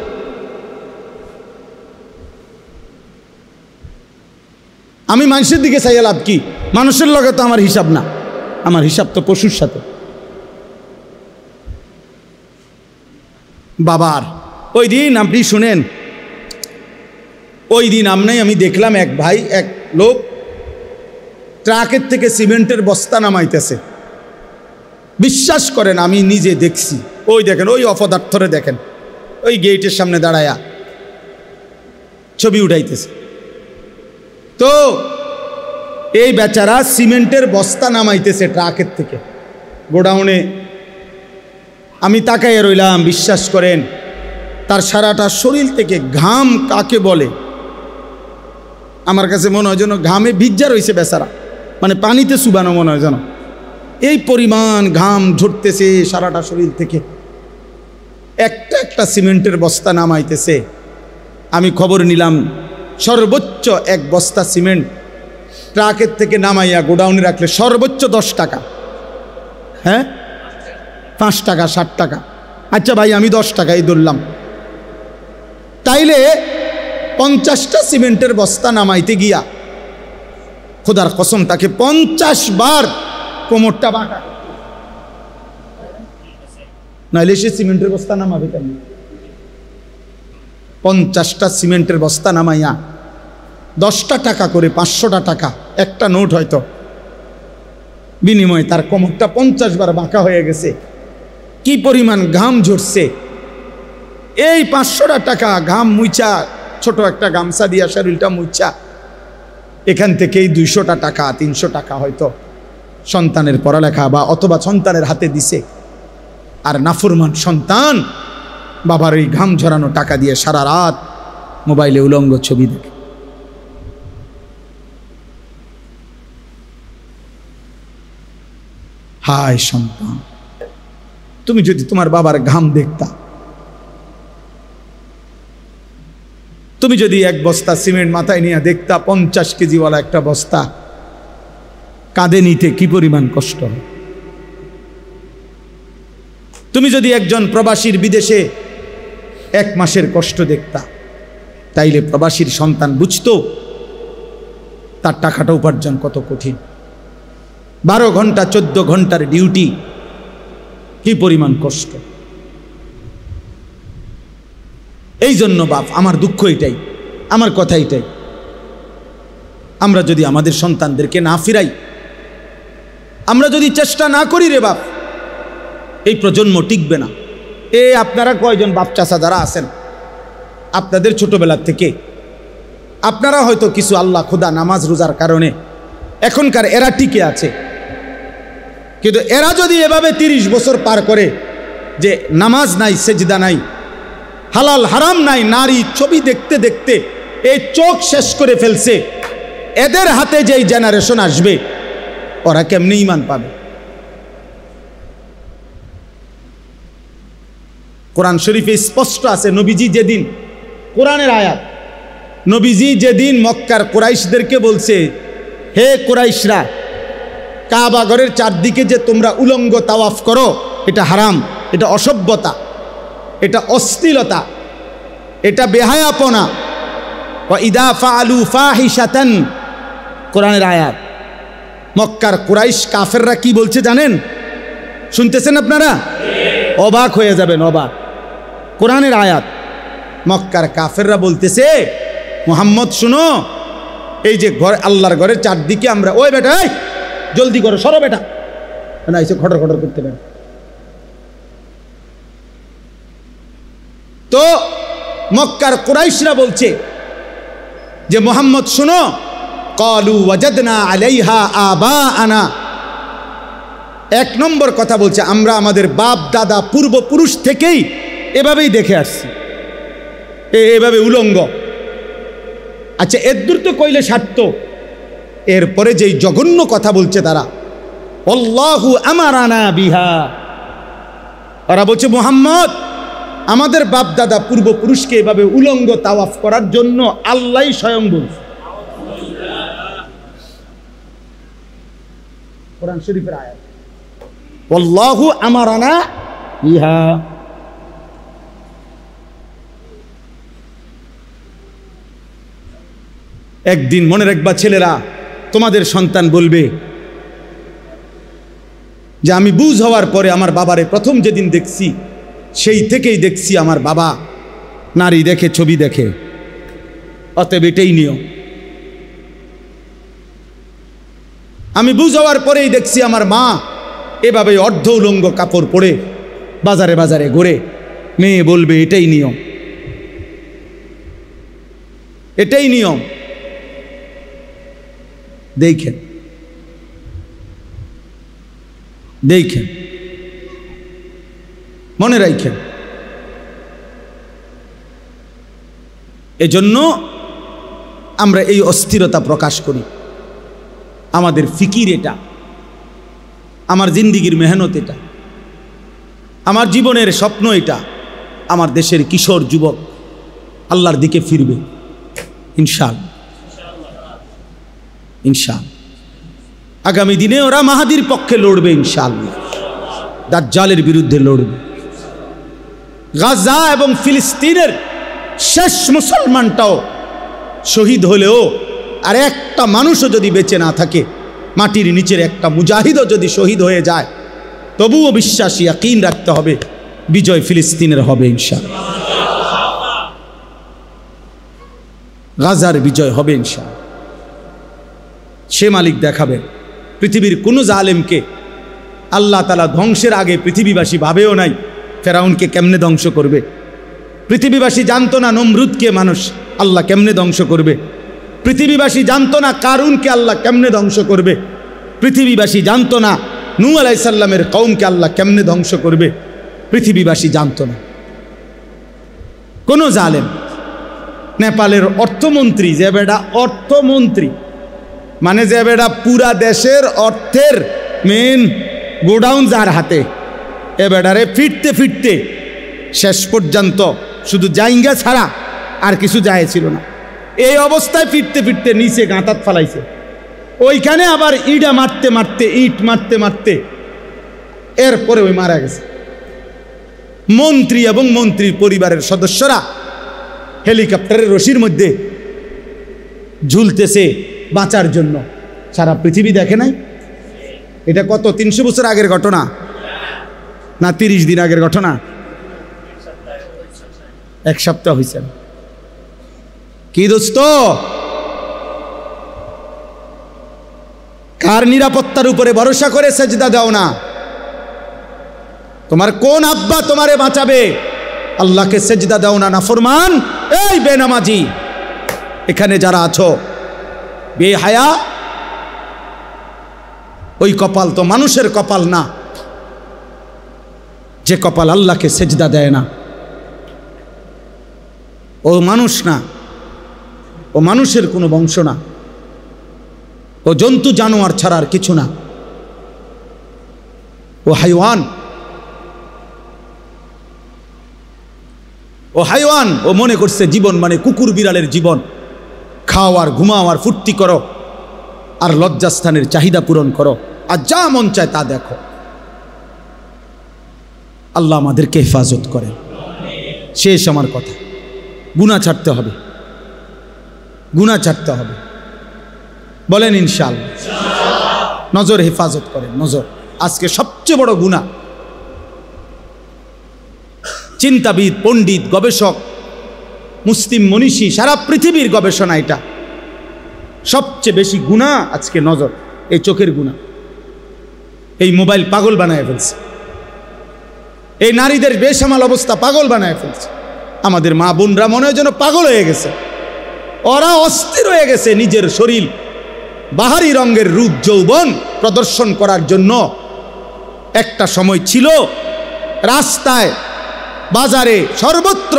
আমি মানুষের দিকে চাইয়া লাভ কি? মানুষের লগে তো আমার হিসাব না, আমার হিসাব তো পশুর সাথে। বাবার ওই দিন আপনি শুনেন, ওই দিন আমি দেখলাম এক ভাই, এক লোক ট্রাকের থেকে সিমেন্টের বস্তা নামাইতেছে। বিশ্বাস করেন, আমি নিজে দেখছি। ওই দেখেন, ওই অপদার্থরে দেখেন, ওই গেটের সামনে দাঁড়ায়া ছবি উঠাইতেছে। তো এই বেচারা সিমেন্টের বস্তা নামাইতেছে ট্রাকের থেকে গোডাউনে। আমি তাকাইয়া রইলাম, বিশ্বাস করেন তার সারাটা শরীর থেকে ঘাম কাকে বলে আমার কাছে মনে হয় যেন ঘামে ভিজা রয়েছে বেচারা, মানে পানিতে চুবানো মনে হয় যেন, এই পরিমাণ ঘাম ঝরতেছে সারাটা শরীর থেকে। একটা একটা সিমেন্টের বস্তা নামাইতেছে। আমি খবর নিলাম সর্বোচ্চ এক বস্তা সিমেন্ট ট্রাকের থেকে নামাইয়া গোডাউনে রাখলে সর্বোচ্চ 10 টাকা, হ্যাঁ 5 টাকা 60 টাকা। আচ্ছা ভাই আমি 10 টাকাই ধরলাম, তাইলে 50টা সিমেন্টের বস্তা নামাইতে গিয়া খোদার কসম তাকে 50 বার কোমরটা বাঁকা, নাইলে সে সিমেন্টের বস্তা নামাবে কেন? 50টা সিমেন্টের বস্তা নামাইয়া 10টা টাকা করে 500টা টাকা একটা নোট হয়তো বিনিময়ে তার কোমরটা 50 বার বাঁকা হয়ে গেছে। কি পরিমাণ ঘাম ঝরছে! এই 500টা টাকা ঘাম মুইচা, ছোট একটা গামছা দিয়া শরীরটা মুইচা, এখান থেকেই 200টা টাকা 300 টাকা হয়তো সন্তানের পড়ালেখা বা অথবা সন্তানের হাতে দিছে। আর নাফরমান সন্তান বাবার এই ঘাম ঝরানো টাকা দিয়ে সারা রাত মোবাইলে উলঙ্গ ছবি দেখে। হায় সন্তান, তুমি যদি তোমার বাবার ঘাম দেখতা, তুমি যদি এক বস্তা সিমেন্ট মাথায় নিয়ে দেখতা 50 কেজিওয়ালা একটা বস্তা কাঁধে নিতে কি পরিমাণ কষ্ট। তুমি যদি একজন প্রবাসীর বিদেশে 1 মাসের কষ্ট দেখতা, তাইলে প্রবাসীর সন্তান বুঝতো তার টাকাটা উপার্জন কত কঠিন। 12 ঘন্টা 14 ঘন্টার ডিউটি, কি পরিমাণ কষ্ট। এই জন্য বাপ, আমার দুঃখ এটাই, আমার কথা এটাই, আমরা যদি আমাদের সন্তানদেরকে না ফিরাই, আমরা যদি চেষ্টা না করি রে বাপ, এই প্রজন্ম টিকবে না। আপনারা কয়জন বাপ চাচা যারা আছেন, আপনাদের ছোটবেলার থেকে আপনারা হয়তো কিছু আল্লাহ খোদা নামাজ রোজার কারণে এখনকার এরা টিকে আছে, কিন্তু এরা যদি এভাবে 30 বছর পার করে যে নামাজ নাই, সেজদা নাই, হালাল হারাম নাই, নারী ছবি দেখতে দেখতে এই চোখ শেষ করে ফেলছে, এদের হাতে যেই জেনারেশন আসবে ওরা কেমনে ঈমান পাবে? কোরআন শরীফে স্পষ্ট আছে, নবীজি যেদিন, কোরআনের আয়াত, নবীজি যেদিন মক্কার কুরাইশদেরকে বলছে, হে কুরাইশরা, কাবা ঘরের চারদিকে যে তোমরা উলঙ্গ তাওয়াফ করো, এটা হারাম, এটা অসভ্যতা, এটা অশ্লীলতা, এটা বেহায়াপনা। ওয়া ইদা ফাআলু ফাহিশাতান, কোরআনের আয়াত। মক্কার কুরাইশ কাফেররা কি বলছে জানেন? শুনতেছেন আপনারা? অবাক হয়ে যাবেন, অবাক। কোরআনের আয়াত, মক্কার কাফেররা বলতেছে, মুহাম্মদ শুনো, এই যে ঘর, আল্লাহর ঘরের চারদিকে আমরা, ওই বেটা এই জলদি করো, সরো বেটা, না এসে খটর খটর করতে পারে। তো মক্কার কুরাইশরা বলছে যে মুহাম্মদ শুনো, ক্বালু ওয়াজাদনা আলাইহা আবাআনা, 1 নম্বর কথা বলছে, আমরা আমাদের বাপ দাদা পূর্বপুরুষ থেকেই এভাবেই দেখে আসছি, এভাবে উলঙ্গ। আচ্ছা এর দূর তো কইলে স্বার্থ, এরপরে যেই জঘন্য কথা বলছে তারা, আল্লাহু আমারানা বিহা, ওরা বলছে মুহাম্মদ আমাদের বাপ দাদা পূর্বপুরুষকে এভাবে উলঙ্গ তাওয়াফ করার জন্য আল্লাহই স্বয়ং বলছে। কোরআন শরীফের আয়াত, আল্লাহু আমারানা বিহা। একদিন মনে রাখবা ছেলেরা, তোমাদের সন্তান বলবে যে আমি বুঝ হওয়ার পরে আমার বাবারে প্রথম যেদিন দেখছি সেই থেকেই দেখছি আমার বাবা নারী দেখে, ছবি দেখে, অতএব এটাই নিয়ম। আমি বুঝ হওয়ার পরেই দেখছি আমার মা এভাবে অর্ধ উলঙ্গ কাপড় পরে বাজারে বাজারে ঘুরে, মেয়ে বলবে এটাই নিয়ম, এটাই নিয়ম। দেখেন দেখেন, মনে রাখেন। এজন্য আমরা এই অস্থিরতা প্রকাশ করি। আমাদের ফিকির এটা, আমার জিন্দিগির মেহনত এটা, আমার জীবনের স্বপ্ন এটা। আমার দেশের কিশোর যুবক আল্লাহর দিকে ফিরবে ইনশাআল্লাহ, ইনশাআল্লাহ। আগামী দিনে ওরা মাহাদির পক্ষে লড়বে ইনশাআল্লাহ, দাজ্জালের বিরুদ্ধে লড়বে। গাজা এবং ফিলিস্তিনের শেষ মুসলমানটাও শহীদ হলেও আর একটা মানুষও যদি বেঁচে না থাকে, মাটির নিচের একটা মুজাহিদও যদি শহীদ হয়ে যায়, তবুও বিশ্বাসী ইয়াকিন রাখতে হবে বিজয় ফিলিস্তিনের হবে ইনশাআল্লাহ, গাজার বিজয় হবে ইনশাআল্লাহ। সে মালিক দেখাবেন। পৃথিবীর কোনো জালেমকে আল্লাহ তাআলা ধ্বংসের আগে পৃথিবীবাসী ভাবেও নাই ফেরাউনকে কেমনে ধ্বংস করবে। পৃথিবীবাসী জানতো না নমরুদকে মানুষ আল্লাহ কেমনে ধ্বংস করবে। পৃথিবীবাসী জানতো না কারুনকে আল্লাহ কেমনে ধ্বংস করবে। পৃথিবীবাসী জানতো না নূহ আলাইহিস সালামের কওমকে আল্লাহ কেমনে ধ্বংস করবে। পৃথিবীবাসী জানতো না। কোন জালেম, নেপালের অর্থমন্ত্রী, যে বেটা অর্থমন্ত্রী মানে যে বেটা পুরা দেশের অর্থের মেন গোডাউন যার হাতে, এ বেটারে ফিরতে ফিরতে শেষ পর্যন্ত শুধু জাইঙ্গা ছাড়া আর কিছু যায় ছিল না। এই অবস্থায় ফিরতে ফিরতে নিচে গাঁতাত ফালাইছে। ওইখানে আবার ইটা মারতে মারতে, ইট মারতে মারতে এরপরে ওই মারা গেছে। মন্ত্রী এবং মন্ত্রীর পরিবারের সদস্যরা হেলিকপ্টারের রশির মধ্যে ঝুলতেছে বাঁচার জন্য। সারা পৃথিবী দেখে নাই। এটা কত 300 বছর আগের ঘটনা না 30 দিন আগের ঘটনা? এক সপ্তাহ হয়েছে। কি দোস্ত, কার নিরাপত্তার উপরে ভরসা করে সেজদা দাও না? তোমার কোন আব্বা তোমারে বাঁচাবে? আল্লাহকে সেজদা দাও না নাফরমান। এই বেনামাজি, এখানে যারা আছো বেহায়া, ওই কপাল তো মানুষের কপাল না যে কপাল আল্লাহকে সেজদা দেয় না। ও মানুষ না, ও মানুষের কোনো বংশ না, ও জন্তু জানোয়ার ছাড়া আর কিছু না, ও হাইওয়ান, ও হাইওয়ান। ও মনে করছে জীবন মানে কুকুর বিড়ালের জীবন, খাও আর ঘুমাও আর ফুর্তি করো আর লজ্জাস্থানের চাহিদা পূরণ করো আর যা মন চায় তা দেখো। আল্লাহ আমাদেরকে হেফাজত করে। শেষ আমার কথা, গুনাহ ছাড়তে হবে, গুনাহ ছাড়তে হবে। বলেন ইনশাআল্লাহ। নজর হেফাজত করেন। নজর আজকে সবচেয়ে বড় গুনাহ। চিন্তাবিদ, পণ্ডিত, গবেষক, মুসলিম মনীষী, সারা পৃথিবীর গবেষণা এটা। সবচেয়ে বেশি গুনাহ আজকে নজর, এই চোখের গুনাহ। এই মোবাইল পাগল বানায় ফেলছে, এই নারীদের বেসামাল অবস্থা পাগল বানায় ফেলছে। আমাদের মা বোনরা মনে হয় যেন পাগল হয়ে গেছে, ওরা অস্থির হয়ে গেছে নিজের শরীর বাহারি রঙের রূপ যৌবন প্রদর্শন করার জন্য। একটা সময় ছিল রাস্তায় বাজারে সর্বত্র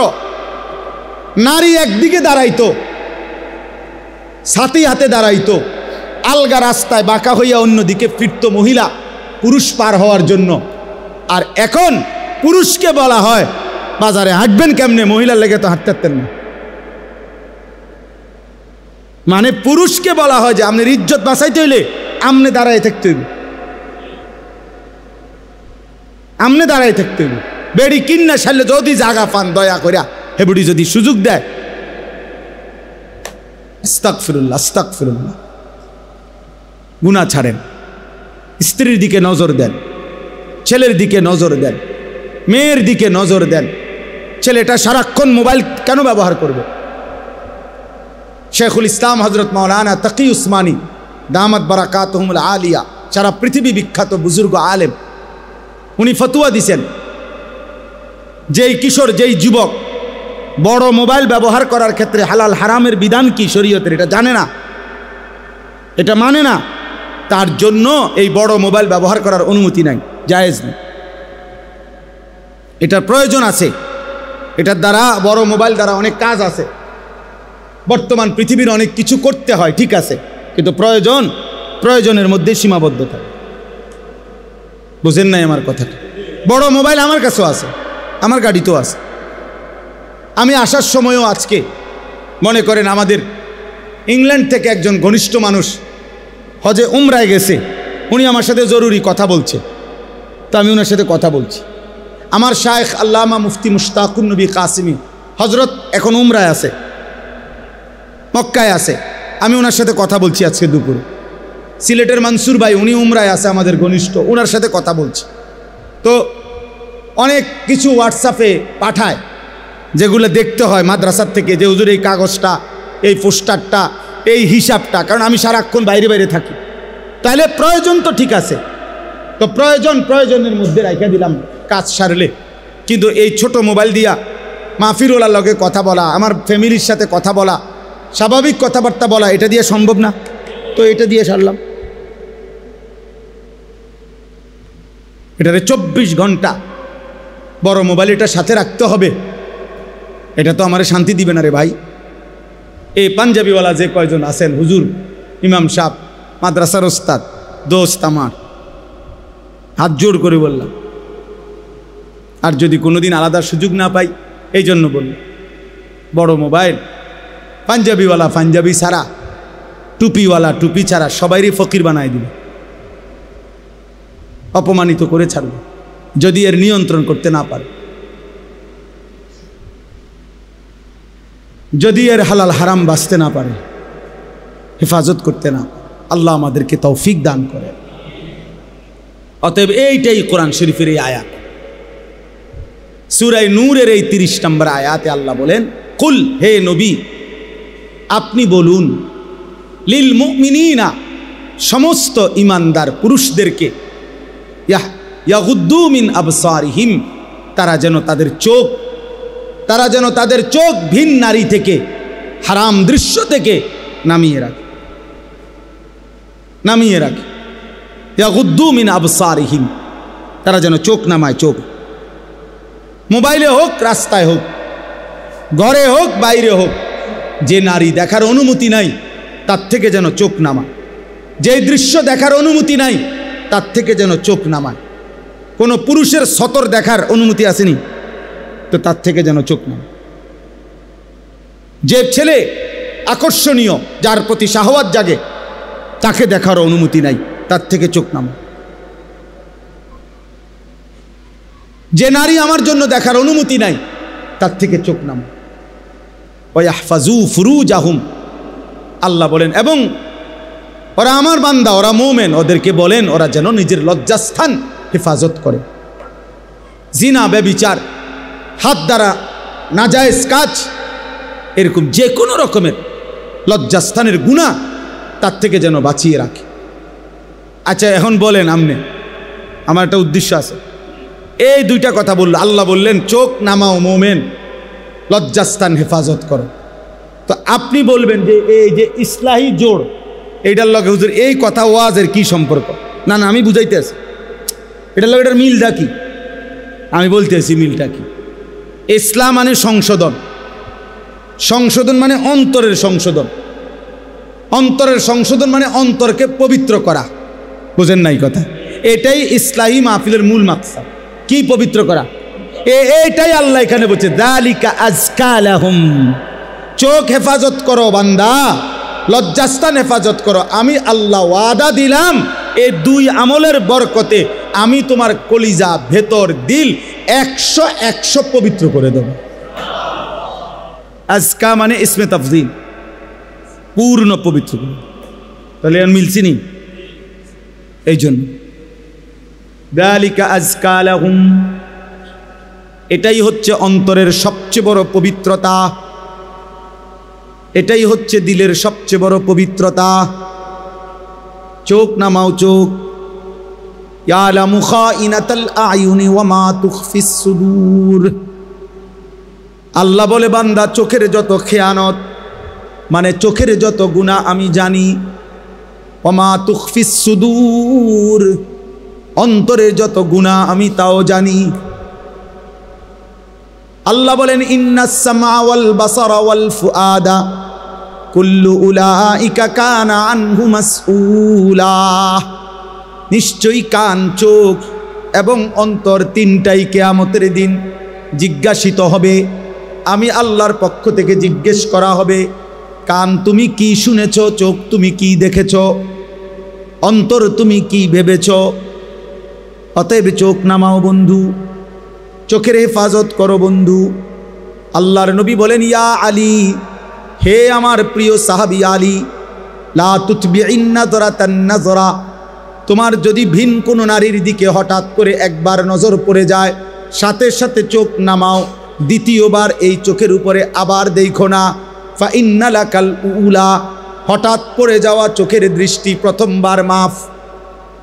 নারী একদিকে দাঁড়াইতো, ছাতি হাতে দাঁড়াইতো, আলগা রাস্তায় বাঁকা হইয়া অন্যদিকে ফিরত মহিলা পুরুষ পার হওয়ার জন্য। আর এখন পুরুষকে বলা হয় বাজারে হাঁটবেন কেমনে, মহিলার লেগে তো হাঁটতে পারতেন না। মানে পুরুষকে বলা হয় যে আপনার ইজ্জত বাঁচাইতে হইলে আমনে দাঁড়ায় থাকতে হইবে, আমনে দাঁড়ায় থাকতে হইবে। বেড়ি কিন্না সারলে যদি জাগা পান দয়া করিয়া হেবুড়ি যদি সুযোগ দেয়, আস্তাগফিরুল্লাহ, আস্তাগফিরুল্লাহ। গুনাহ ছাড়েন, স্ত্রীর দিকে নজর দেন, ছেলের দিকে নজর দেন, মেয়ের দিকে নজর দেন। ছেলেটা সারাক্ষণ মোবাইল কেন ব্যবহার করবে? শেখুল ইসলাম হজরত মাওলানা তাকি উসমানী দামাত বারাকাতুহুমুল আলিয়া, সারা পৃথিবী বিখ্যাত বুজুর্গ আলেম, উনি ফতুয়া দিছেন যেই কিশোর, যেই যুবক বড় মোবাইল ব্যবহার করার ক্ষেত্রে হালাল হারামের বিধান কি শরীয়তের এটা জানে না, এটা মানে না, তার জন্য এই বড় মোবাইল ব্যবহার করার অনুমতি নাই। জায়েজ নেই। এটার প্রয়োজন আছে, এটার দ্বারা বড় মোবাইল দ্বারা অনেক কাজ আছে, বর্তমান পৃথিবীর অনেক কিছু করতে হয়, ঠিক আছে, কিন্তু প্রয়োজনের মধ্যে সীমাবদ্ধ থাকে। বুঝেন নাই আমার কথাটা? বড় মোবাইল আমার কাছেও আছে, আমার গাড়িতেও আছে। আমি আসার সময়ও আজকে মনে করেন আমাদের ইংল্যান্ড থেকে একজন ঘনিষ্ঠ মানুষ হজে উমরায় গেছে, উনি আমার সাথে জরুরি কথা বলছে, তো আমি ওনার সাথে কথা বলছি। আমার শায়েখ আল্লামা মুফতি মুশতাকুন নবী কাসিমি হজরত এখন উমরায় আছে, মক্কায় আছে, আমি ওনার সাথে কথা বলছি আজকে দুপুরে। সিলেটের মনসুর ভাই উনি উমরায় আছে, আমাদের ঘনিষ্ঠ, ওনার সাথে কথা বলছি। তো অনেক কিছু হোয়াটসঅ্যাপে পাঠায় যেগুলো দেখতে হয় মাদ্রাসার থেকে, যে হুজুর এই কাগজটা, এই পোস্টারটা, এই হিসাবটা, কারণ আমি সারাক্ষণ বাইরে থাকি। তাহলে প্রয়োজন তো ঠিক আছে, তো প্রয়োজনের মধ্যে রাখা দিলাম কাজ সারলে। কিন্তু এই ছোট মোবাইল দিয়া মাহফিরুল্লাহর লগে কথা বলা, আমার ফ্যামিলির সাথে কথা বলা, স্বাভাবিক কথাবার্তা বলা, এটা দিয়ে সম্ভব না, তো এটা দিয়ে সারলাম। এটারে 24 ঘন্টা বড় মোবাইল এটা সাথে রাখতে হবে, এটা তো আমার শান্তি দিবে না রে ভাই। এই পাঞ্জাবিওয়ালা যে কয়জন আছেন, হুজুর, ইমাম সাহেব, মাদ্রাসার ওস্তাদ, দোস্ত আমার, হাত জোর করে বললাম, আর যদি কোনোদিন আলাদা সুযোগ না পাই, এই জন্য বলল, বড় মোবাইল পাঞ্জাবিওয়ালা পাঞ্জাবি ছাড়া, টুপিওয়ালা টুপি ছাড়া সবাইরই ফকির বানায় দিবে, অপমানিত করে ছাড়বে যদি এর নিয়ন্ত্রণ করতে না পারে, যদি এর হালাল হারাম বাঁচতে না পারে, হেফাজত করতে না পারে। আল্লাহ আমাদেরকে তৌফিক দান করে। অতএব এইটাই কোরআন শরীফের এই আয়াত, সূরা নূরের এই 30 নম্বর আয়াতে আল্লাহ বলেন, কুল, হে নবী আপনি বলুন, লিল মুমিনিনা, সমস্ত ইমানদার পুরুষদেরকে, ইয়াগুদ্দু মিন আবসারিহিম, তারা যেন তাদের চোখ ভিন নারী থেকে, হারাম দৃশ্য থেকে নামিয়ে রাখে। ইয়াগুদ্দু মিন আবসারিহিম, তারা যেন চোখ নামায়। চোখ মোবাইলে হোক, রাস্তায় হোক, ঘরে হোক, বাইরে হোক, যে নারী দেখার অনুমতি নাই তার থেকে যেন চোখ নামায়, যে দৃশ্য দেখার অনুমতি নাই তার থেকে যেন চোখ নামায়। কোনো পুরুষের সতর দেখার অনুমতি আসেনি, তো তার থেকে যেন চোখ নামায়। যে ছেলে আকর্ষণীয়, যার প্রতি শাহওয়াত জাগে, তাকে দেখার অনুমতি নাই, তার থেকে চোখ নামায়। যে নারী আমার জন্য দেখার অনুমতি নাই, তার থেকে চোখ নামায়। ওয়াহফাজু ফুরুজাহুম, আল্লাহ বলেন, এবং ওরা আমার বান্দা, ওরা মুমিন, ওদেরকে বলেন ওরা যেন নিজের লজ্জাস্থান হেফাজত করে। জিনা, ব্যভিচার, হাত দ্বারা নাজায়েজ কাজ, এরকম যে কোনো রকমের লজ্জাস্থানের গুনাহ তার থেকে যেন বাঁচিয়ে রাখে। আচ্ছা এখন বলেন, আমার একটা উদ্দেশ্য আছে, এই দুইটা কথা বলল, আল্লাহ বললেন চোখ নামাও মুমিন, লজ্জাস্থান হেফাজত করো। তো আপনি বলবেন যে এই যে ইসলাহি জোড়, এইটার লগে হুজুর এই কথা ওয়াজের কি সম্পর্ক? না আমি বুঝাইতে আছি, এটার লগে এটার মিলটা কি, আমি বলতেছি মিলটা কি। ইসলাম মানে সংশোধন, সংশোধন মানে অন্তরের সংশোধন, অন্তরের সংশোধন মানে অন্তরকে পবিত্র করা। বুঝেন নাই কথা? এটাই ইসলাহি মাহফিলের মূল মাকসাদ। কি পবিত্র করা? এইটাই আল্লাহ এখানে বলছে, যালিকা আযকা লাহুম, চোখ হেফাজত করো বান্দা, লজ্জাস্থান হেফাজত করো। আমি আল্লাহ ওয়াদা দিলাম, এই দুই আমলের বরকতে আমি তোমার কলিজা, ভেতর, দিল 100 পবিত্র করে দেব। আজকা মানে ইসমে তাফজিল, পূর্ণ পবিত্র করে। তাহলে আর মিলছি নি? এই জন্য যালিকা আযকা লাহুম, এটাই হচ্ছে অন্তরের সবচেয়ে বড় পবিত্রতা, এটাই হচ্ছে দিলের সবচেয়ে বড় পবিত্রতা। চোখ নামাও, চোখ। ইয়ালামু খাইনাতাল আয়ুনি ওয়া মা তুখফিস সুদূর, আল্লাহ বলে বান্দা চোখের যত খেয়ানত, মানে চোখের যত গুনাহ আমি জানি। ওয়া মা তুখফিস সুদূর, অন্তরের যত গুনাহ আমি তাও জানি। আল্লাহ বলেন ইন্নাস সামা ওয়াল বাসারা ওয়াল ফুআদা কুল্লু উলাইকা কানা আনহু মাসউলা। নিশ্চয়ই কান, চোখ এবং অন্তর তিনটাই কিয়ামতের দিন জিজ্ঞাসিত হবে। আমি আল্লাহর পক্ষ থেকে জিজ্ঞেস করা হবে, কান তুমি কি শুনেছ, চোখ তুমি কি দেখেছ, অন্তর তুমি কি ভেবেছ। অতএব চোখ নামাও বন্ধু, চোখের হেফাজত করো বন্ধু। আল্লাহর নবী বলেন ইয়া আলী, হে আমার প্রিয় সাহাবী আলী, লা তুতবিইন নাযরাতান নাযরা, তোমার যদি ভিন কোনো নারীর দিকে হঠাৎ করে একবার নজর পড়ে যায়, সাথে সাথে চোখ নামাও, দ্বিতীয়বার এই চোখের উপরে আবার দেখো না। ফা ইন্না লাকাল উলা, হঠাৎ পড়ে যাওয়া চোখের দৃষ্টি প্রথমবার মাফ,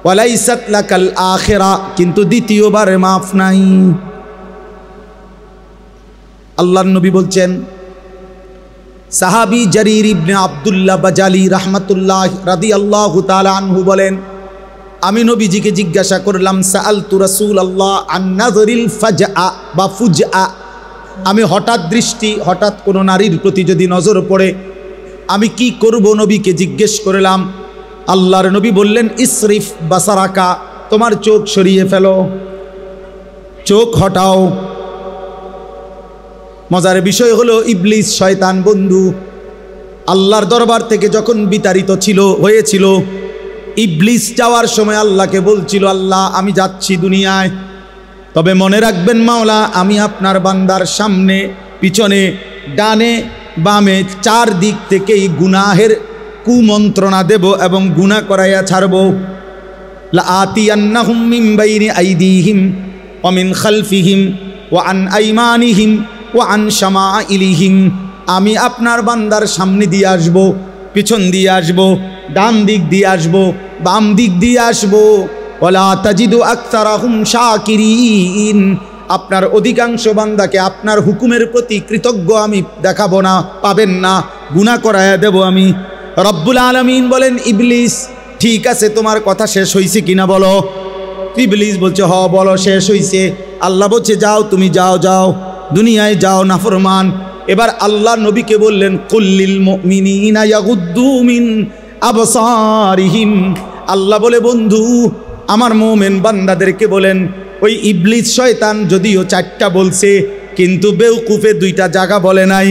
ওয়ালাইসাত লাকাল আখিরা, কিন্তু দ্বিতীয়বার মাফ নাই। আল্লাহর নবী বলছেন, সাহাবী জারির ইবনে আব্দুল্লাহ বাজালি রাহমাতুল্লাহ রাদিয়াল্লাহু তাআলা আনহু বলেন, আমি নবীজিকে জিজ্ঞাসা করলাম, সাআলতু রাসূলুল্লাহ আন নাযরিল ফাজআ বা ফুজআ, আমি হঠাৎ দৃষ্টি, হঠাৎ কোনো নারীর প্রতি যদি নজর পড়ে আমি কি করব, নবীকে জিজ্ঞেস করলাম। আল্লাহর নবী বললেন ইসরিফ বাসারাকা, তোমার চোখ সরিয়ে ফেলো, চোখ হটাও। মজার বিষয় হলো ইবলিস শয়তান বন্ধু আল্লাহর দরবার থেকে যখন বিতাড়িত হয়েছিল, ইবলিস যাওয়ার সময় আল্লাহকে বলছিল, আল্লাহ আমি যাচ্ছি দুনিয়ায়, তবে মনে রাখবেন মাওলা, আমি আপনার বান্দার সামনে, পিছনে, ডানে, বামে, চার দিক থেকেই গুনাহের কুমন্ত্রণা দেব এবং গুনাহ করাইয়া ছাড়ব। লা আতিয়ান্নাহুম মিন বাইনি আইদিহিম ওয়া মিন খালফিহিম ওয়া আন আইমানিহিম ওয়া আন শামাইলিহিম, আমি আপনার বান্দার সামনে দিয়ে আসব, পিছন দিয়ে আসব, ডান দিক দিয়ে আসব, বাম দিক দিয়ে আসব। ওয়ালা তাজিদু আকতারাহুম শাকিরিন, আপনার অধিকাংশ বান্দাকে আপনার হুকুমের প্রতি কৃতজ্ঞ আমি দেখাবো না, পাবেন না, গুনাহ করায়া দেব আমি। রব্বুল আলামিন বলেন, ইবলিস ঠিক আছে, তোমার কথা শেষ হইছে কিনা বলো। ইবলিস বলছে হ বলো, শেষ হইছে। আল্লাহ বলছে যাও, তুমি যাও, যাও দুনিয়ায় যাও নাফরমান। এবার আল্লাহ নবীকে বললেন, কুল্লিল মুমিনিনা ইয়াগুদ্দু মিন আবসারিহিম, আল্লাহ বলে বন্ধু আমার মুমিন বান্দাদেরকে বলেন, ওই ইবলিস শয়তান যদিও চারটা বলছে, কিন্তু বেউকুফে দুইটা জায়গা বলে নাই।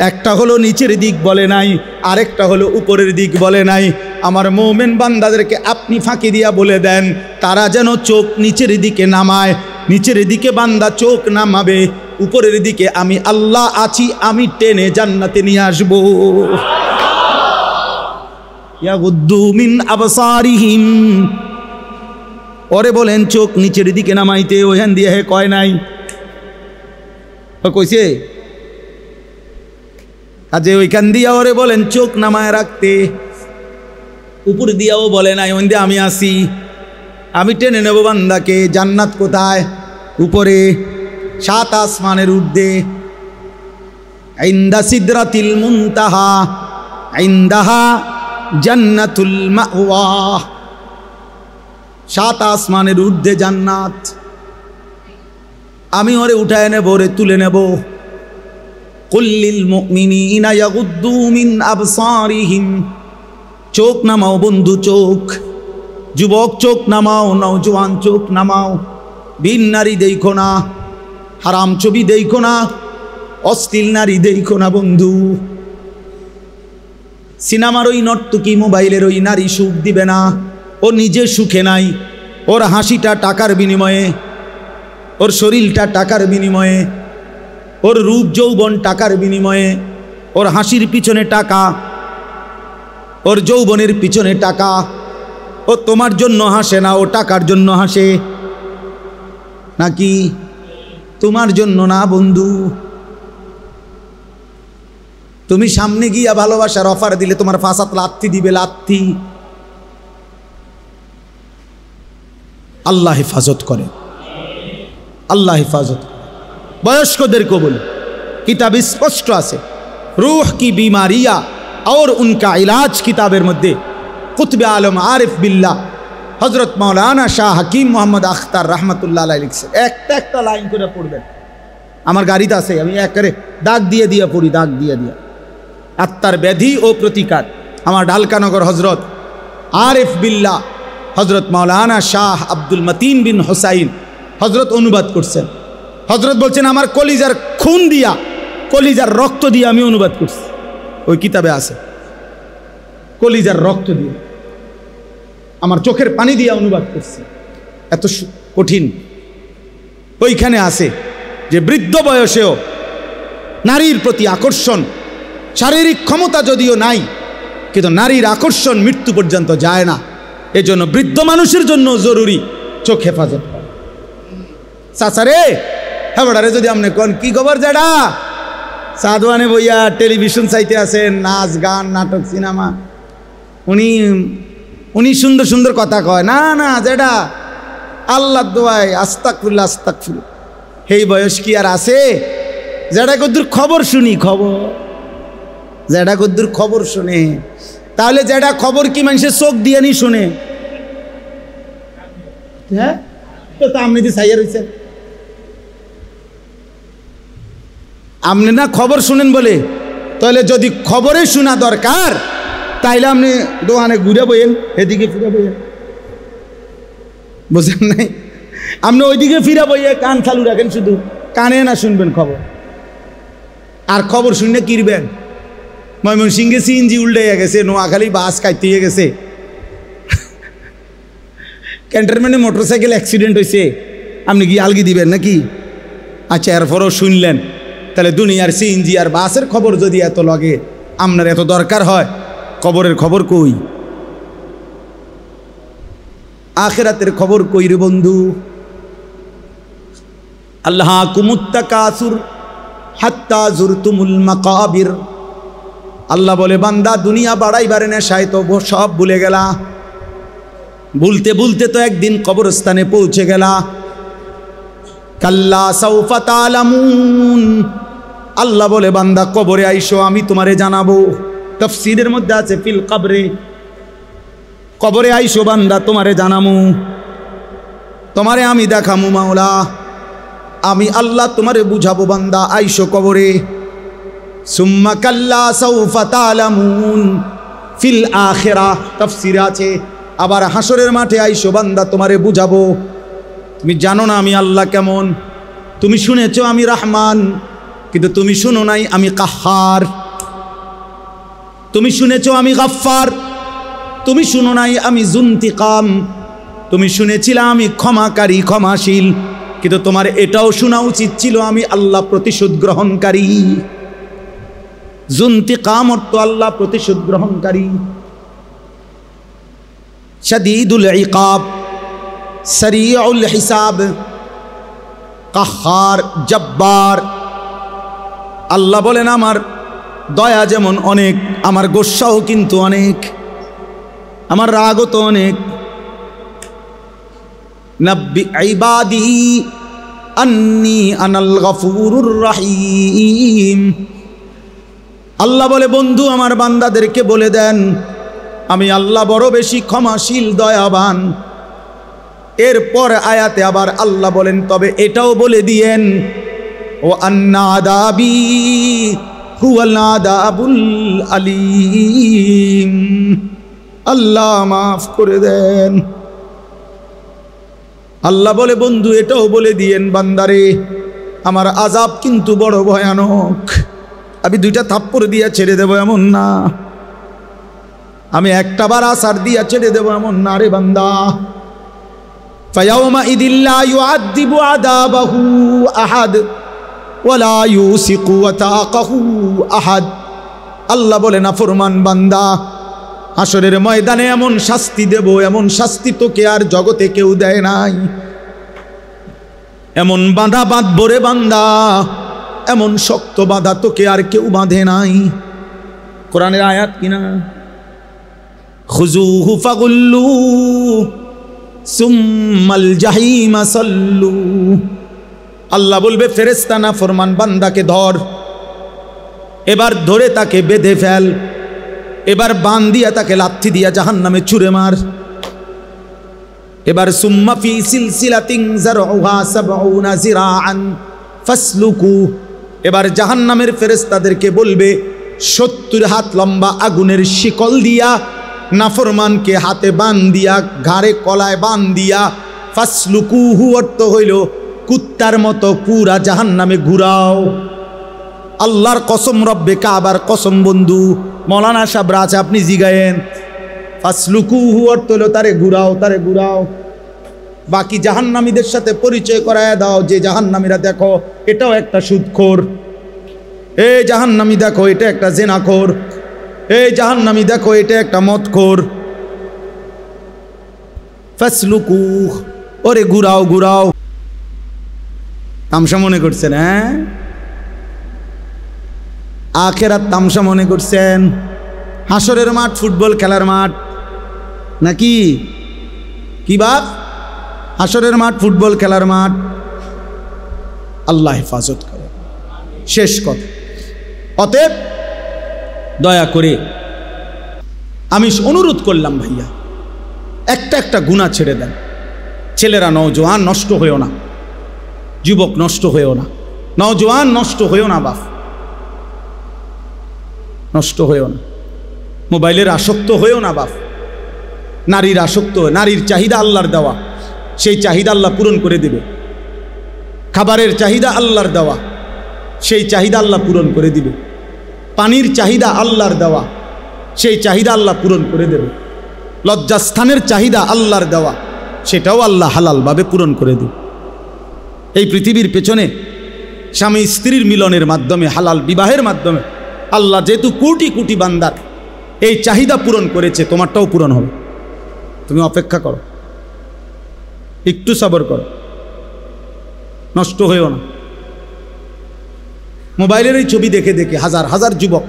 একটা হলো নিচের দিক বলে নাই, আরেকটা হলো উপরের দিক বলে নাই। আমার মুমিন বান্দাদেরকে আপনি ফাঁকি দিয়া বলে দেন, তারা যেন চোখ নিচের দিকে নামায়। নিচের দিকে বান্দা চোখ নামাবে, উপরের দিকে আমি আল্লাহ আছি, আমি টেনে জান্নাতে নিয়ে আসবো। ইয়াগুদ্দু মিন আবসারিহিম, ওরে বলেন চোখ নিচের দিকে নামাইতে, ওখান দিয়ে হে কয় নাই, কইছে কাজে ওইখান দিয়া ওরে বলেন চোখ নামায় রাখতে। উপর দিয়াও বলে নাই, ওই দিয়ে আমি আসি, আমি টেনে নেব বান্দাকে। জান্নাত কোথায়? উপরে, সাত আসমানের ঊর্ধ্বে। ইনদা সিদরাতিল মুনতাহা ইনদাহা জান্নাতুল মাওয়া, সাত আসমানের ঊর্ধ্বে জান্নাত। আমি ওরে উঠায় নেব, ওরে তুলে নেব। কুল্লিল মুমিনিনা ইয়াগুদ্দু মিন আবসারিহিম, চোখ নামাও বন্ধু, চোখ। যুবক চোখ নামাও, নওজোয়ান চোখ নামাও। বিন নারী দেখো না, হারাম ছবি দেখো না, অশ্লীল নারী দেখো না বন্ধু। সিনেমার ওই নর্তকী, মোবাইলের ওই নারী সুখ দিবে না, ও নিজে সুখে নাই। ওর হাসিটা টাকার বিনিময়ে, ওর শরীরটা টাকার বিনিময়ে, ওর রূপ যৌবন টাকার বিনিময়ে। ওর হাসির পিছনে টাকা, ওর যৌবনের পিছনে টাকা। ও তোমার জন্য হাসে না, ও টাকার জন্য হাসে। নাকি তোমার জন্য না বন্ধু। তুমি সামনে গিয়া ভালোবাসার অফার দিলে তোমার ফাঁসাত লাথি দিবে, লাথি। আল্লাহ হেফাজত করে, আল্লাহ হেফাজত করে। বয়স্কদেরকে বলি, কিতাব স্পষ্ট আছে, রূহ কি বিমারিয়া और उनका इलाज किताबेर मध्य कुतुब आलम आरिफ बिल्ला হজরত মাওলানা শাহ হাকিম মোহাম্মদ আখতার রহমতুল্লাহ আলাইহি লিখছেন, একটা লাইন করে পড়বেন। আমার গাড়িতে আছে, আমি একেবারে দাগ দিয়ে দিয়ে পড়ি, দাগ দিয়ে দিয়ে। আত্মার ব্যাধি ও প্রতিকার, আমার ঢালকানগর হজরত আরিফ বিল্লাহ হজরত মাওলানা শাহ আব্দুল মতিন বিন হোসাইন হজরত অনুবাদ করছেন। হজরত বলছেন আমার কলিজার খুন দিয়া, কলিজার রক্ত দিয়ে আমি অনুবাদ করছি। ওই কিতাবে আছে, কলিজার রক্ত দিয়ে, আমার চোখের পানি দিয়ে অনুবাদ করছি। এত কঠিন। ওইখানে আছে যে বৃদ্ধ বয়সেও নারীর প্রতি আকর্ষণ, শারীরিক ক্ষমতা যদিও নাই, কিন্তু নারীর আকর্ষণ মৃত্যু পর্যন্ত যায় না। এজন্য বৃদ্ধ মানুষের জন্য জরুরি চোখ হেফাজত করা। চাচারে হেবারে যদি আপনি কন কি খবর যেটা সাদওয়ানে বইয়া টেলিভিশন চাইতে আছেন, নাচ গান নাটক সিনেমা, উনি সুন্দর সুন্দর কথা কয়, না না যেটা আল্লাহ দোয়ায় আস্তাগফিরুল্লাহ আস্তাগফিরুল্লাহ। এই বয়স কি আর আছে? যেটা কদ্দুর খবর শুনি, খবর যেটা কদ্দুর খবর শুনে, তাহলে যেটা খবর কি মানুষের চোখ দিয়ে নি শুনে? হ্যাঁ, তো আপনি যে সাইয়া রয়েছেন, আপনি না খবর শুনেন বলে, তাহলে যদি খবরে শোনা দরকার তাইলে আপনি দোকানে ঘুরে বইয়েন, এদিকে ফিরে বইয়েন, বুঝেন নাই? আপনি ওইদিকে ফিরে বইয়ে কান চালু রাখেন, শুধু কানে না শুনবেন খবর। আর খবর শুনে কিরবেন? ময়মনসিংহে সিএনজি উল্টে গেছে, নোয়াখালী বাস কাটতে গেছে, ক্যান্টনমেন্টে মোটরসাইকেল অ্যাক্সিডেন্ট হয়েছে, আপনি কি আলগি দিবেন নাকি? আচ্ছা, এরপরও শুনলেন, তাহলে দুনিয়ার সিএনজি আর বাসের খবর যদি এত লাগে, আপনার এত দরকার হয়, কবরের খবর কই? আখিরাতের খবর কই রে বন্ধু? আল্লাহকুমুত তাকাসুর হাত্তা জুরতুমুল মাকাবির। আল্লাহ বলে বান্দা দুনিয়া বাড়াইবারে নেশায় তো সব ভুলে গেলা, ভুলতে ভুলতে তো একদিন কবরস্থানে পৌঁছে গেলা। কাল্লা সাউফা তালামুন। আল্লাহ বলে বান্দা কবরে আইসো, আমি তোমারে জানাবো। তাফসীরের মধ্যে আছে ফিল কবরে, কবরে আইসো বান্দা তোমারে জানামু, তোমারে আমি দেখামু মাওলা, আমি আল্লাহ তোমারে বুঝাবো বান্দা, আইসো কবরে। সুম্মা কাল্লা সাউফা তালামুন ফিল আখিরা। তাফসীরে আছে আবার হাসরের মাঠে আইসো বান্দা তোমারে বুঝাবো। তুমি জানো না আমি আল্লাহ কেমন, তুমি শুনেছো আমি রহমান, কিন্তু তুমি শুনো নাই আমি কাহ্হার। তুমি শুনেছো আমি গাফফার, তুমি শুনো নাই আমি যুনতিকাম। তুমি শুনেছিলে আমি ক্ষমাকারী, ক্ষমাশীল, কিন্তু তোমার এটাও শোনা উচিত ছিল আমি আল্লাহ প্রতিশোধ গ্রহণকারী। যুনতিকাম অর্থ আল্লাহ প্রতিশোধ গ্রহণকারী। শাদীদুল ইকাব, সরিউল হিসাব, কাহ্হার, জব্বার। আল্লাহ বলেন আমার দয়া যেমন অনেক, আমার গোস্সাও কিন্তু অনেক, আমার রাগও তো অনেক। নব্বি ইবাদি আন্নী আনাল গফুরুর রহিম। আল্লাহ বলে বন্ধু আমার বান্দাদেরকে বলে দেন আমি আল্লাহ বড় বেশি ক্ষমাশীল, দয়াবান। এরপর আয়াতে আবার আল্লাহ বলেন তবে এটাও বলে দিয়েন ও আন্না আযাবি হুয়াল আযাবুল আলীম। আল্লাহ মাফ করে দেন। আল্লাহ বলে বন্ধু এটাও বলে দিয়েন বান্দারে আমার আযাব কিন্তু বড় ভয়ানক। আমি দুইটা থাপ্পড় দিয়া ছেড়ে দেব এমন না, আমি একটা বার আসার দিয়া ছেড়ে দেব এমন না রে বান্দা। ফায়াউমা ইদিল্লা ইউআযিবু আযাবাহু আহাদ ওয়ালা ইউসিকু ওয়াতাকাহু আহাদ। আল্লাহ বলে না ফরমান বান্দা হাসরের ময়দানে এমন শাস্তি দেব, এমন শাস্তি তোকে আর জগতে কেউ দেয় নাই। এমন বাঁধা বাঁধবো রে বান্দা, এমন শক্ত বাঁধা তোকে আর কেউ বাঁধে নাই। কোরআনের আয়াত কিনা? খুযুহু ফাগুল্লু সুম্মাল জাহিমা সাল্লু। আল্লাহ বলবে ফেরেশতা না ফরমান বান্দাকে ধর, এবার ধরে তাকে বেঁধে ফেল, এবার বান দিয়া তাকে লাথি দিয়া জাহান্নামে ছুঁড়ে মার। এবার সুম্মা ফি সিলসিলাতিন যারউহা ৭০ যিরাআন ফাসলুকু, এবার জাহান্নামের ফেরেশতাদেরকে বলবে ৭০ হাত লম্বা আগুনের শিকল দিয়া নাফরমানকে হাতে বান দিয়া ঘাড়ে কলায় বান দিয়া ফাসলুকুহু অর্থ হইল কুত্তার মতো পুরা জাহান্নামে ঘুরাও। আল্লাহর কসম, রব্বে কাবার কসম বন্ধু, মৌলানা সাবরা আছে, আপনি জিগায়েন। ফাসলুকুহু অর্থ হলো তারে ঘুরাও, তারে ঘুরাও। বাকি জাহান্নামীদের সাথে পরিচয় করায় দাও যে জাহান্নামীরা দেখো এটাও একটা সুদখোর, এই জাহান্নামী দেখো এটা একটা জেনাখোর, এই জাহান্নামী দেখো এটা একটা মদখোর। ফাসলুকু, ওরে ঘুরাও ঘুরাও। তামসা মনে করছেন? হ্যাঁ, আখেরাত তামসা মনে করছেন? হাসরের মাঠ ফুটবল খেলার মাঠ নাকি? কি বাপ? হাসরের মাঠ ফুটবল খেলার মাঠ। আল্লাহ হেফাজত করে। শেষ কথা, অতএব দয়া করে আমি অনুরোধ করলাম ভাইয়া, একটা একটা গুনাহ ছেড়ে দেন। ছেলেরা, নওজোয়ান নষ্ট হয়েও না, যুবক নষ্ট হয়েও না, নওজোয়ান নষ্ট হয়েও না, বাপ নষ্ট হয়েও না, মোবাইলের আসক্ত হয়েও না বাপ, নারীর আসক্ত, নারীর চাহিদা আল্লাহর দেওয়া, সেই চাহিদা আল্লাহ পূরণ করে দিবে। খাবারের চাহিদা আল্লাহর দেওয়া, সেই চাহিদা আল্লাহ পূরণ করে দিবে। পানির চাহিদা আল্লাহর দেওয়া, সেই চাহিদা আল্লাহ পূরণ করে দেবে। লজ্জাস্থানের চাহিদা আল্লাহর দেওয়া, সেটাও আল্লাহ হালালভাবে পূরণ করে দেবে। এই পৃথিবীর পেছনে স্বামী স্ত্রীর মিলনের মাধ্যমে, হালাল বিবাহের মাধ্যমে আল্লাহ যেহেতু কোটি কোটি বান্দার এই চাহিদা পূরণ করেছে, তোমারটাও পূরণ হবে। তুমি অপেক্ষা করো, একটু সবর করো, নষ্ট হয়েও না। মোবাইলের এই ছবি দেখে দেখে হাজার হাজার যুবক,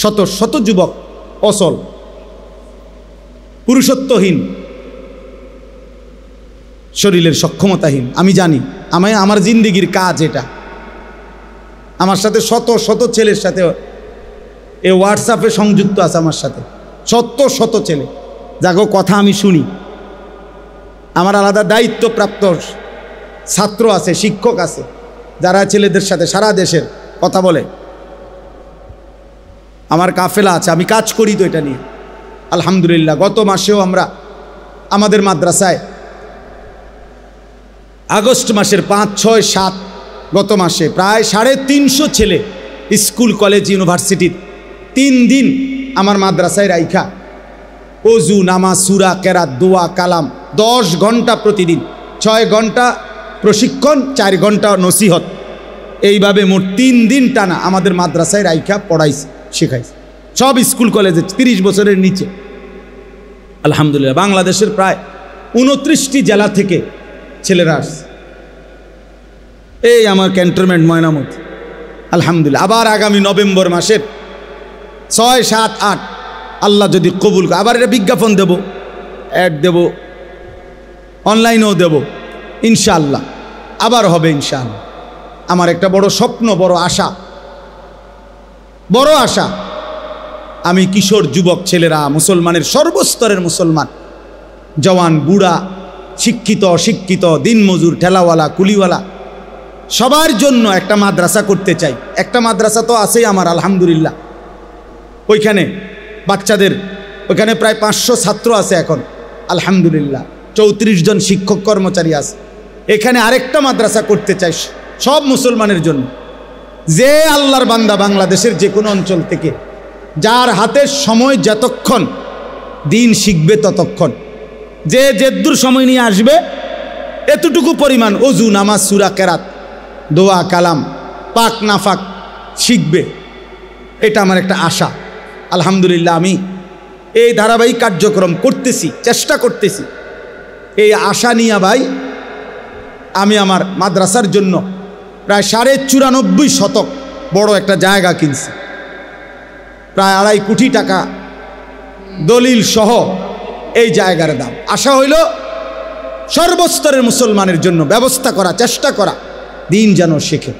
শত শত যুবক অসল, পুরুষত্বহীন, শরীরের সক্ষমতাহীন। আমি জানি, আমার জিন্দিগির কাজ এটা। আমার সাথে শত শত ছেলের সাথে এই হোয়াটসঅ্যাপে সংযুক্ত আছে, আমার সাথে শত শত ছেলে, যাগো কথা আমি শুনি। আমার আলাদা দায়িত্বপ্রাপ্ত ছাত্র আছে, শিক্ষক আছে, যারা ছেলেদের সাথে সারা দেশের কথা বলে। আমার কাফেলা আছে, আমি কাজ করি তো এটা নিয়ে আলহামদুলিল্লাহ। গত মাসেও আমরা আমাদের মাদ্রাসায় আগস্ট মাসের 5, 6, 7 গত মাসে প্রায় 350 ছেলে স্কুল কলেজ ইউনিভার্সিটির 3 দিন আমার মাদ্রাসায় রাইখা ওযু, নামাজ, সূরা, কেরাত, দোয়া, কালাম 10 ঘন্টা প্রতিদিন, 6 ঘন্টা প্রশিক্ষণ, 4 ঘন্টা নসিহত, এইভাবে মোট 3 দিন টানা আমাদের মাদ্রাসায় রাইখা পড়াইছে, শেখাইছে। সব স্কুল কলেজে 30 বছরের নিচে আলহামদুলিল্লাহ। বাংলাদেশের প্রায় 29টি জেলা থেকে ছেলেরা আসছে। এই আমার ক্যান্টনমেন্ট ময়নামতি আলহামদুলিল্লাহ। আবার আগামী নভেম্বর মাসের 6, 7, 8 আল্লাহ যদি কবুল করে, আবার এটা বিজ্ঞাপন দেব, অ্যাড দেব, অনলাইনেও দেব ইনশাআল্লাহ। আবার হবে ইনশাআল্লাহ। আমার একটা বড় স্বপ্ন, বড় আশা, বড় আশা, আমি কিশোর যুবক ছেলেরা, মুসলমানের সর্বস্তরের মুসলমান, জওয়ান, বুড়া, শিক্ষিত, অশিক্ষিত, দিনমজুর, ঠেলাওয়ালা, কুলিওয়ালা, সবার জন্য একটা মাদ্রাসা করতে চাই। একটা মাদ্রাসা তো আছেই আমার আলহামদুলিল্লাহ। ওইখানে বাচ্চাদের, ওইখানে প্রায় 500 ছাত্র আছে এখন আলহামদুলিল্লাহ। 34 জন শিক্ষক কর্মচারী আছে। এখানে আরেকটা মাদ্রাসা করতে চাই সব মুসলমানের জন্য। যে আল্লাহর বান্দা বাংলাদেশের যে কোনো অঞ্চল থেকে, যার হাতের সময় যতক্ষণ দিন শিখবে ততক্ষণ, যে যেদূর সময় নিয়ে আসবে এতটুকু পরিমাণ ওযু, নামাজ, সূরা, কেরাত, দোয়া, কালাম, পাক নাফাক শিখবে। এটা আমার একটা আশা আলহামদুলিল্লাহ। আমি এই ধারাবাহিক কার্যক্রম করতেছি, চেষ্টা করতেছি। এই আশা নিয়ে ভাই আমি আমার মাদ্রাসার জন্য প্রায় 94.5 শতক বড় একটা জায়গা কিনছি, প্রায় 2.5 কোটি টাকা দলিল সহ এই জায়গার দাম। আশা হইল সর্বস্তরের মুসলমানের জন্য ব্যবস্থা করা, চেষ্টা করা, দিন যেন শেখে,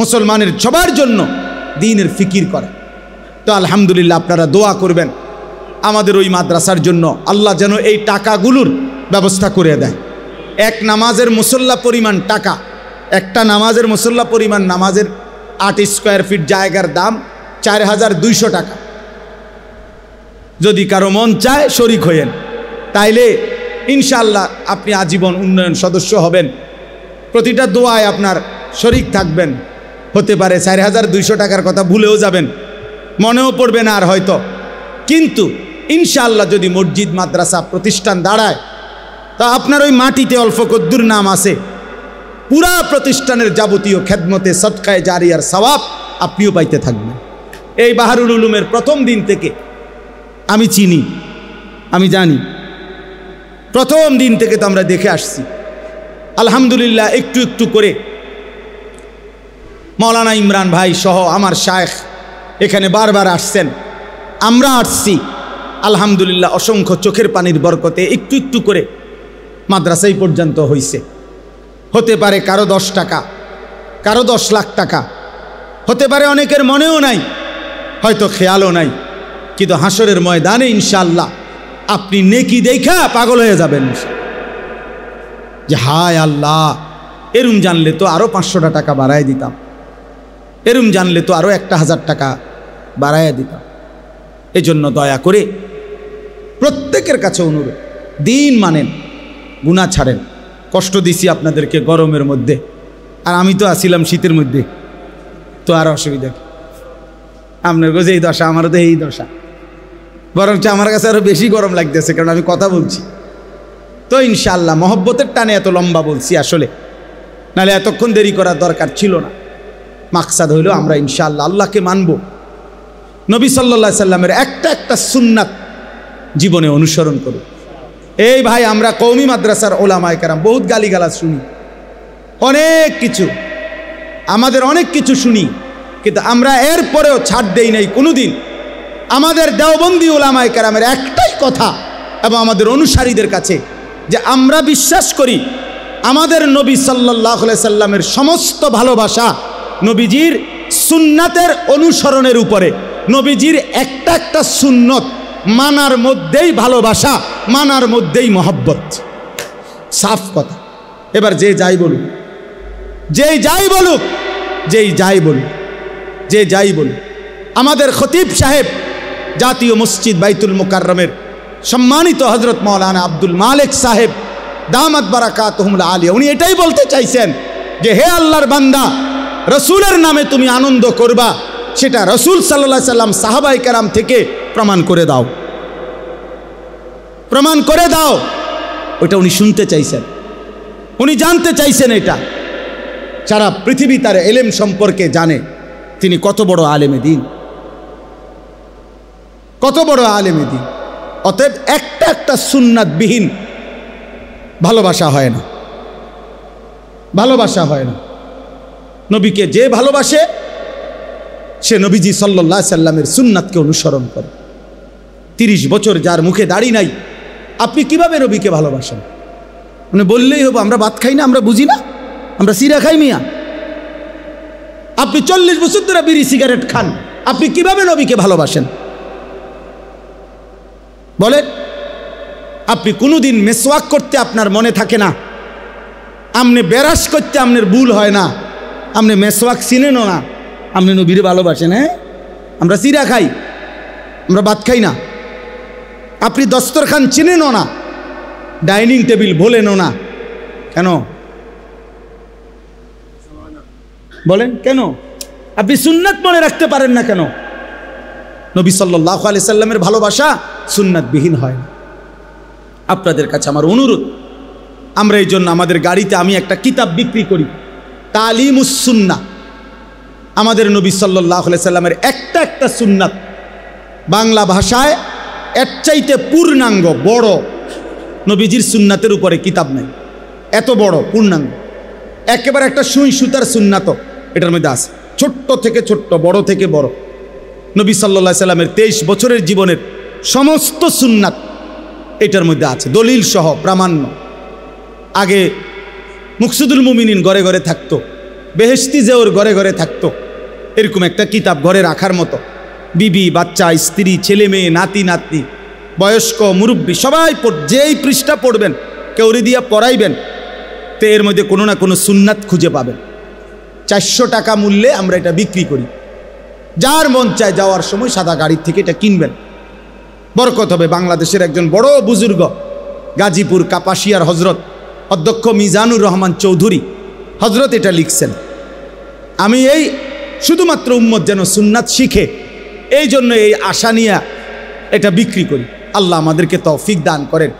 মুসলমানের সবার জন্য দিনের ফিকির করা। তো আলহামদুলিল্লাহ আপনারা দোয়া করবেন আমাদের ওই মাদ্রাসার জন্য। আল্লাহ যেন এই টাকাগুলোর ব্যবস্থা করে দেয়। এক নামাজের মুসল্লা পরিমাণ টাকা, একটা নামাজের মুসল্লা পরিমাণ নামাজের 8 স্কোয়ার ফিট জায়গার দাম 4200 টাকা। যদি কারো মন চায় শরিক হইয়েন, তাইলে ইনশাআল্লাহ আপনি আজীবন উন্নয়ন সদস্য হবেন, প্রতিটা দোয়ায় আপনার শরিক থাকবেন। হতে পারে 4200 টাকার কথা ভুলেও যাবেন, মনেও পড়বে না আর হয়তো, কিন্তু ইনশাআল্লাহ যদি মসজিদ মাদ্রাসা প্রতিষ্ঠান দাঁড়ায়, তা আপনার ওই মাটিতে অল্প কদ্দুর নাম আছে, পুরা প্রতিষ্ঠানের যাবতীয় খেদমতে সদকায়ে জারিয়ার সওয়াব আপনিও পাইতে থাকবেন। এই বাহারুল উলুমের প্রথম দিন থেকে আমি চিনি, আমি জানি, প্রথম দিন থেকে তো আমরা দেখে আসছি। আলহামদুলিল্লাহ একটু একটু করে মৌলানা ইমরান ভাই সহ আমার শায়েখ এখানে বারবার আসছেন, আমরা আসছি। আলহামদুলিল্লাহ অসংখ্য চোখের পানির বরকতে একটু একটু করে মাদ্রাসাই পর্যন্ত হইছে। হতে পারে কারো 10 টাকা, কারো 10 লাখ টাকা, হতে পারে অনেকের মনেও নাই, হয়তো খেয়ালও নাই, কিন্তু হাসরের ময়দানে ইনশাআল্লাহ আপনি নেকি দেখা পাগল হয়ে যাবেন যে হায় আল্লাহ, এরম জানলে তো আরো 500 টাকা বাড়ায় দিতাম, এরম জানলে তো আরো 1000 টাকা বাড়ায় দিতাম। এজন্য দয়া করে প্রত্যেকের কাছে অনুরোধ, দিন মানেন, গুনাহ ছাড়েন। কষ্ট দিছি আপনাদেরকে গরমের মধ্যে, আর আমি তো আসিলাম শীতের মধ্যে, তো আর অসুবিধা কি? আপনার কাছে এই দশা, আমারও তো এই দশা, বরঞ্চ আমার কাছে আরো বেশি গরম লাগতেছে, কারণ আমি কথা বলছি। তো ইনশাআল্লাহ মহব্বতের টানে এত লম্বা বলছি আসলে, নাহলে এতক্ষণ দেরি করার দরকার ছিল না। মাকসাদ হইল আমরা ইনশাআল্লাহ আল্লাহকে মানব, নবী সাল্লাল্লাহু আলাইহি সাল্লামের একটা একটা সুন্নাত জীবনে অনুসরণ করব। এই ভাই, আমরা কওমি মাদ্রাসার ওলামায়ে কেরাম বহুত গালিগালাজ শুনি, অনেক কিছু, আমাদের অনেক কিছু শুনি, কিন্তু আমরা এরপরেও ছাড় দেই নাই কোনোদিন। আমাদের দেওবন্দি ওলামায়ে কেরামের একটাই কথা, এবং আমাদের অনুসারীদের কাছে, যে আমরা বিশ্বাস করি আমাদের নবী সাল্লাল্লাহু আলাইহি সাল্লামের সমস্ত ভালোবাসা নবীজির সুন্নাতের অনুসরণের উপরে। নবীজির একটা একটা সুন্নত মানার মধ্যেই ভালোবাসা, মানার মধ্যেই মহব্বত, সাফ কথা। এবার যে যাই বলুক, যেই যাই বলুক, যেই যাই বলুক, যে যাই বলুক, আমাদের খতিব সাহেব জাতীয় মসজিদ বাইতুল মুকাররমের সম্মানিত হযরত মাওলানা আব্দুল মালিক সাহেব দামাত বারাকাতুহুল আলিয়া, উনি এটাই বলতে চাইছেন যে হে আল্লাহর বান্দা, রসুলের নামে তুমি আনন্দ করবা, সেটা রসুল সাল্লাল্লাহু আলাইহি সাল্লাম সাহাবায়ে কেরাম থেকে প্রমাণ করে দাও, প্রমাণ করে দাও। ওইটা উনি শুনতে চাইছেন, উনি জানতে চাইছেন। এটা সারা পৃথিবী তার এলেম সম্পর্কে জানে, তিনি কত বড় আলেমে দ্বীন, কত বড় আলেমে দ্বীন। অতএব একটা একটা সুন্নাতবিহীন ভালোবাসা হয় না, ভালোবাসা হয় না। নবীকে যে ভালোবাসে সে নবীজি সাল্লাল্লাহু আলাইহি সাল্লামের সুন্নাতকে অনুসরণ করে। 30 বছর যার মুখে দাড়ি নাই, আপনি কিভাবে নবীকে ভালোবাসেন? মানে বললেই হবো আমরা ভাত খাই না, আমরা বুঝি না, আমরা সিরা খাই মিয়া। আপনি 40 বছর ধরে বিড়ি সিগারেট খান, আপনি কিভাবে নবীকে ভালোবাসেন বলেন? আপনি কোনোদিন মেসওয়াক করতে আপনার মনে থাকে না, আপনি বেরাস করতে আপনার ভুল হয় না, আপনি মেসওয়াক চিনেনও না, আপনি নবীরে ভালোবাসেন? হ্যাঁ, আমরা সিরা খাই, আমরা ভাত খাই না। আপনি দস্তরখান চিনেনও না, ডাইনিং টেবিল ভোলেনও না, কেন বলেন? কেন আপনি সুন্নাত মনে রাখতে পারেন না কেন? নবী সাল্লাল্লাহু আলাইহি সাল্লামের ভালোবাসা সুন্নাতবিহীন হয় না। আপনাদের কাছে আমার অনুরোধ, আমরা এই জন্য আমাদের গাড়িতে আমি একটা কিতাব বিক্রি করি, তালিমুস সুন্নাহ। আমাদের নবী সাল্লাল্লাহু আলাইহি সাল্লামের একটা একটা সুন্নাত বাংলা ভাষায় এর চাইতে পূর্ণাঙ্গ বড় নবীজির সুন্নাতের উপরে কিতাব নেই, এত বড় পূর্ণাঙ্গ। একেবারে একটা সুই সুতার সুন্নাত এটার মধ্যে আছে, ছোট্ট থেকে ছোট্ট, বড় থেকে বড়। নবী সাল্লাল্লাহু আলাইহি সাল্লামের 23 বছরের জীবনের সমস্ত সুন্নাত এটার মধ্যে আছে, দলিল সহ, প্রামাণ্য। আগে মুকসুদুল মুমিনিন ঘরে ঘরে থাকতো, বেহেশতি জেওর ঘরে ঘরে থাকতো, এরকম একটা কিতাব ঘরে রাখার মতো। বিবি, বাচ্চা, স্ত্রী, ছেলে মেয়ে, নাতি নাতনি, বয়স্ক, মুরব্বী সবাই যেই পৃষ্ঠা পড়বেন কেউরি দিয়া পড়াইবেন, তো এর মধ্যে কোনো না কোনো সুন্নাত খুঁজে পাবেন। 400 টাকা মূল্যে আমরা এটা বিক্রি করি। যার মন চায় যাওয়ার সময় সাদা গাড়ির থেকে এটা কিনবেন, বরকত হবে। বাংলাদেশের একজন বড় বুজুর্গ, গাজীপুর কাপাসিয়ার হজরত অধ্যক্ষ মিজানুর রহমান চৌধুরী হজরত এটা লিখছেন। আমি এই শুধুমাত্র উম্মত যেন সুন্নাত শিখে, এই জন্য এই আশা নিয়ে এটা বিক্রি করি। আল্লাহ আমাদেরকে তৌফিক দান করেন।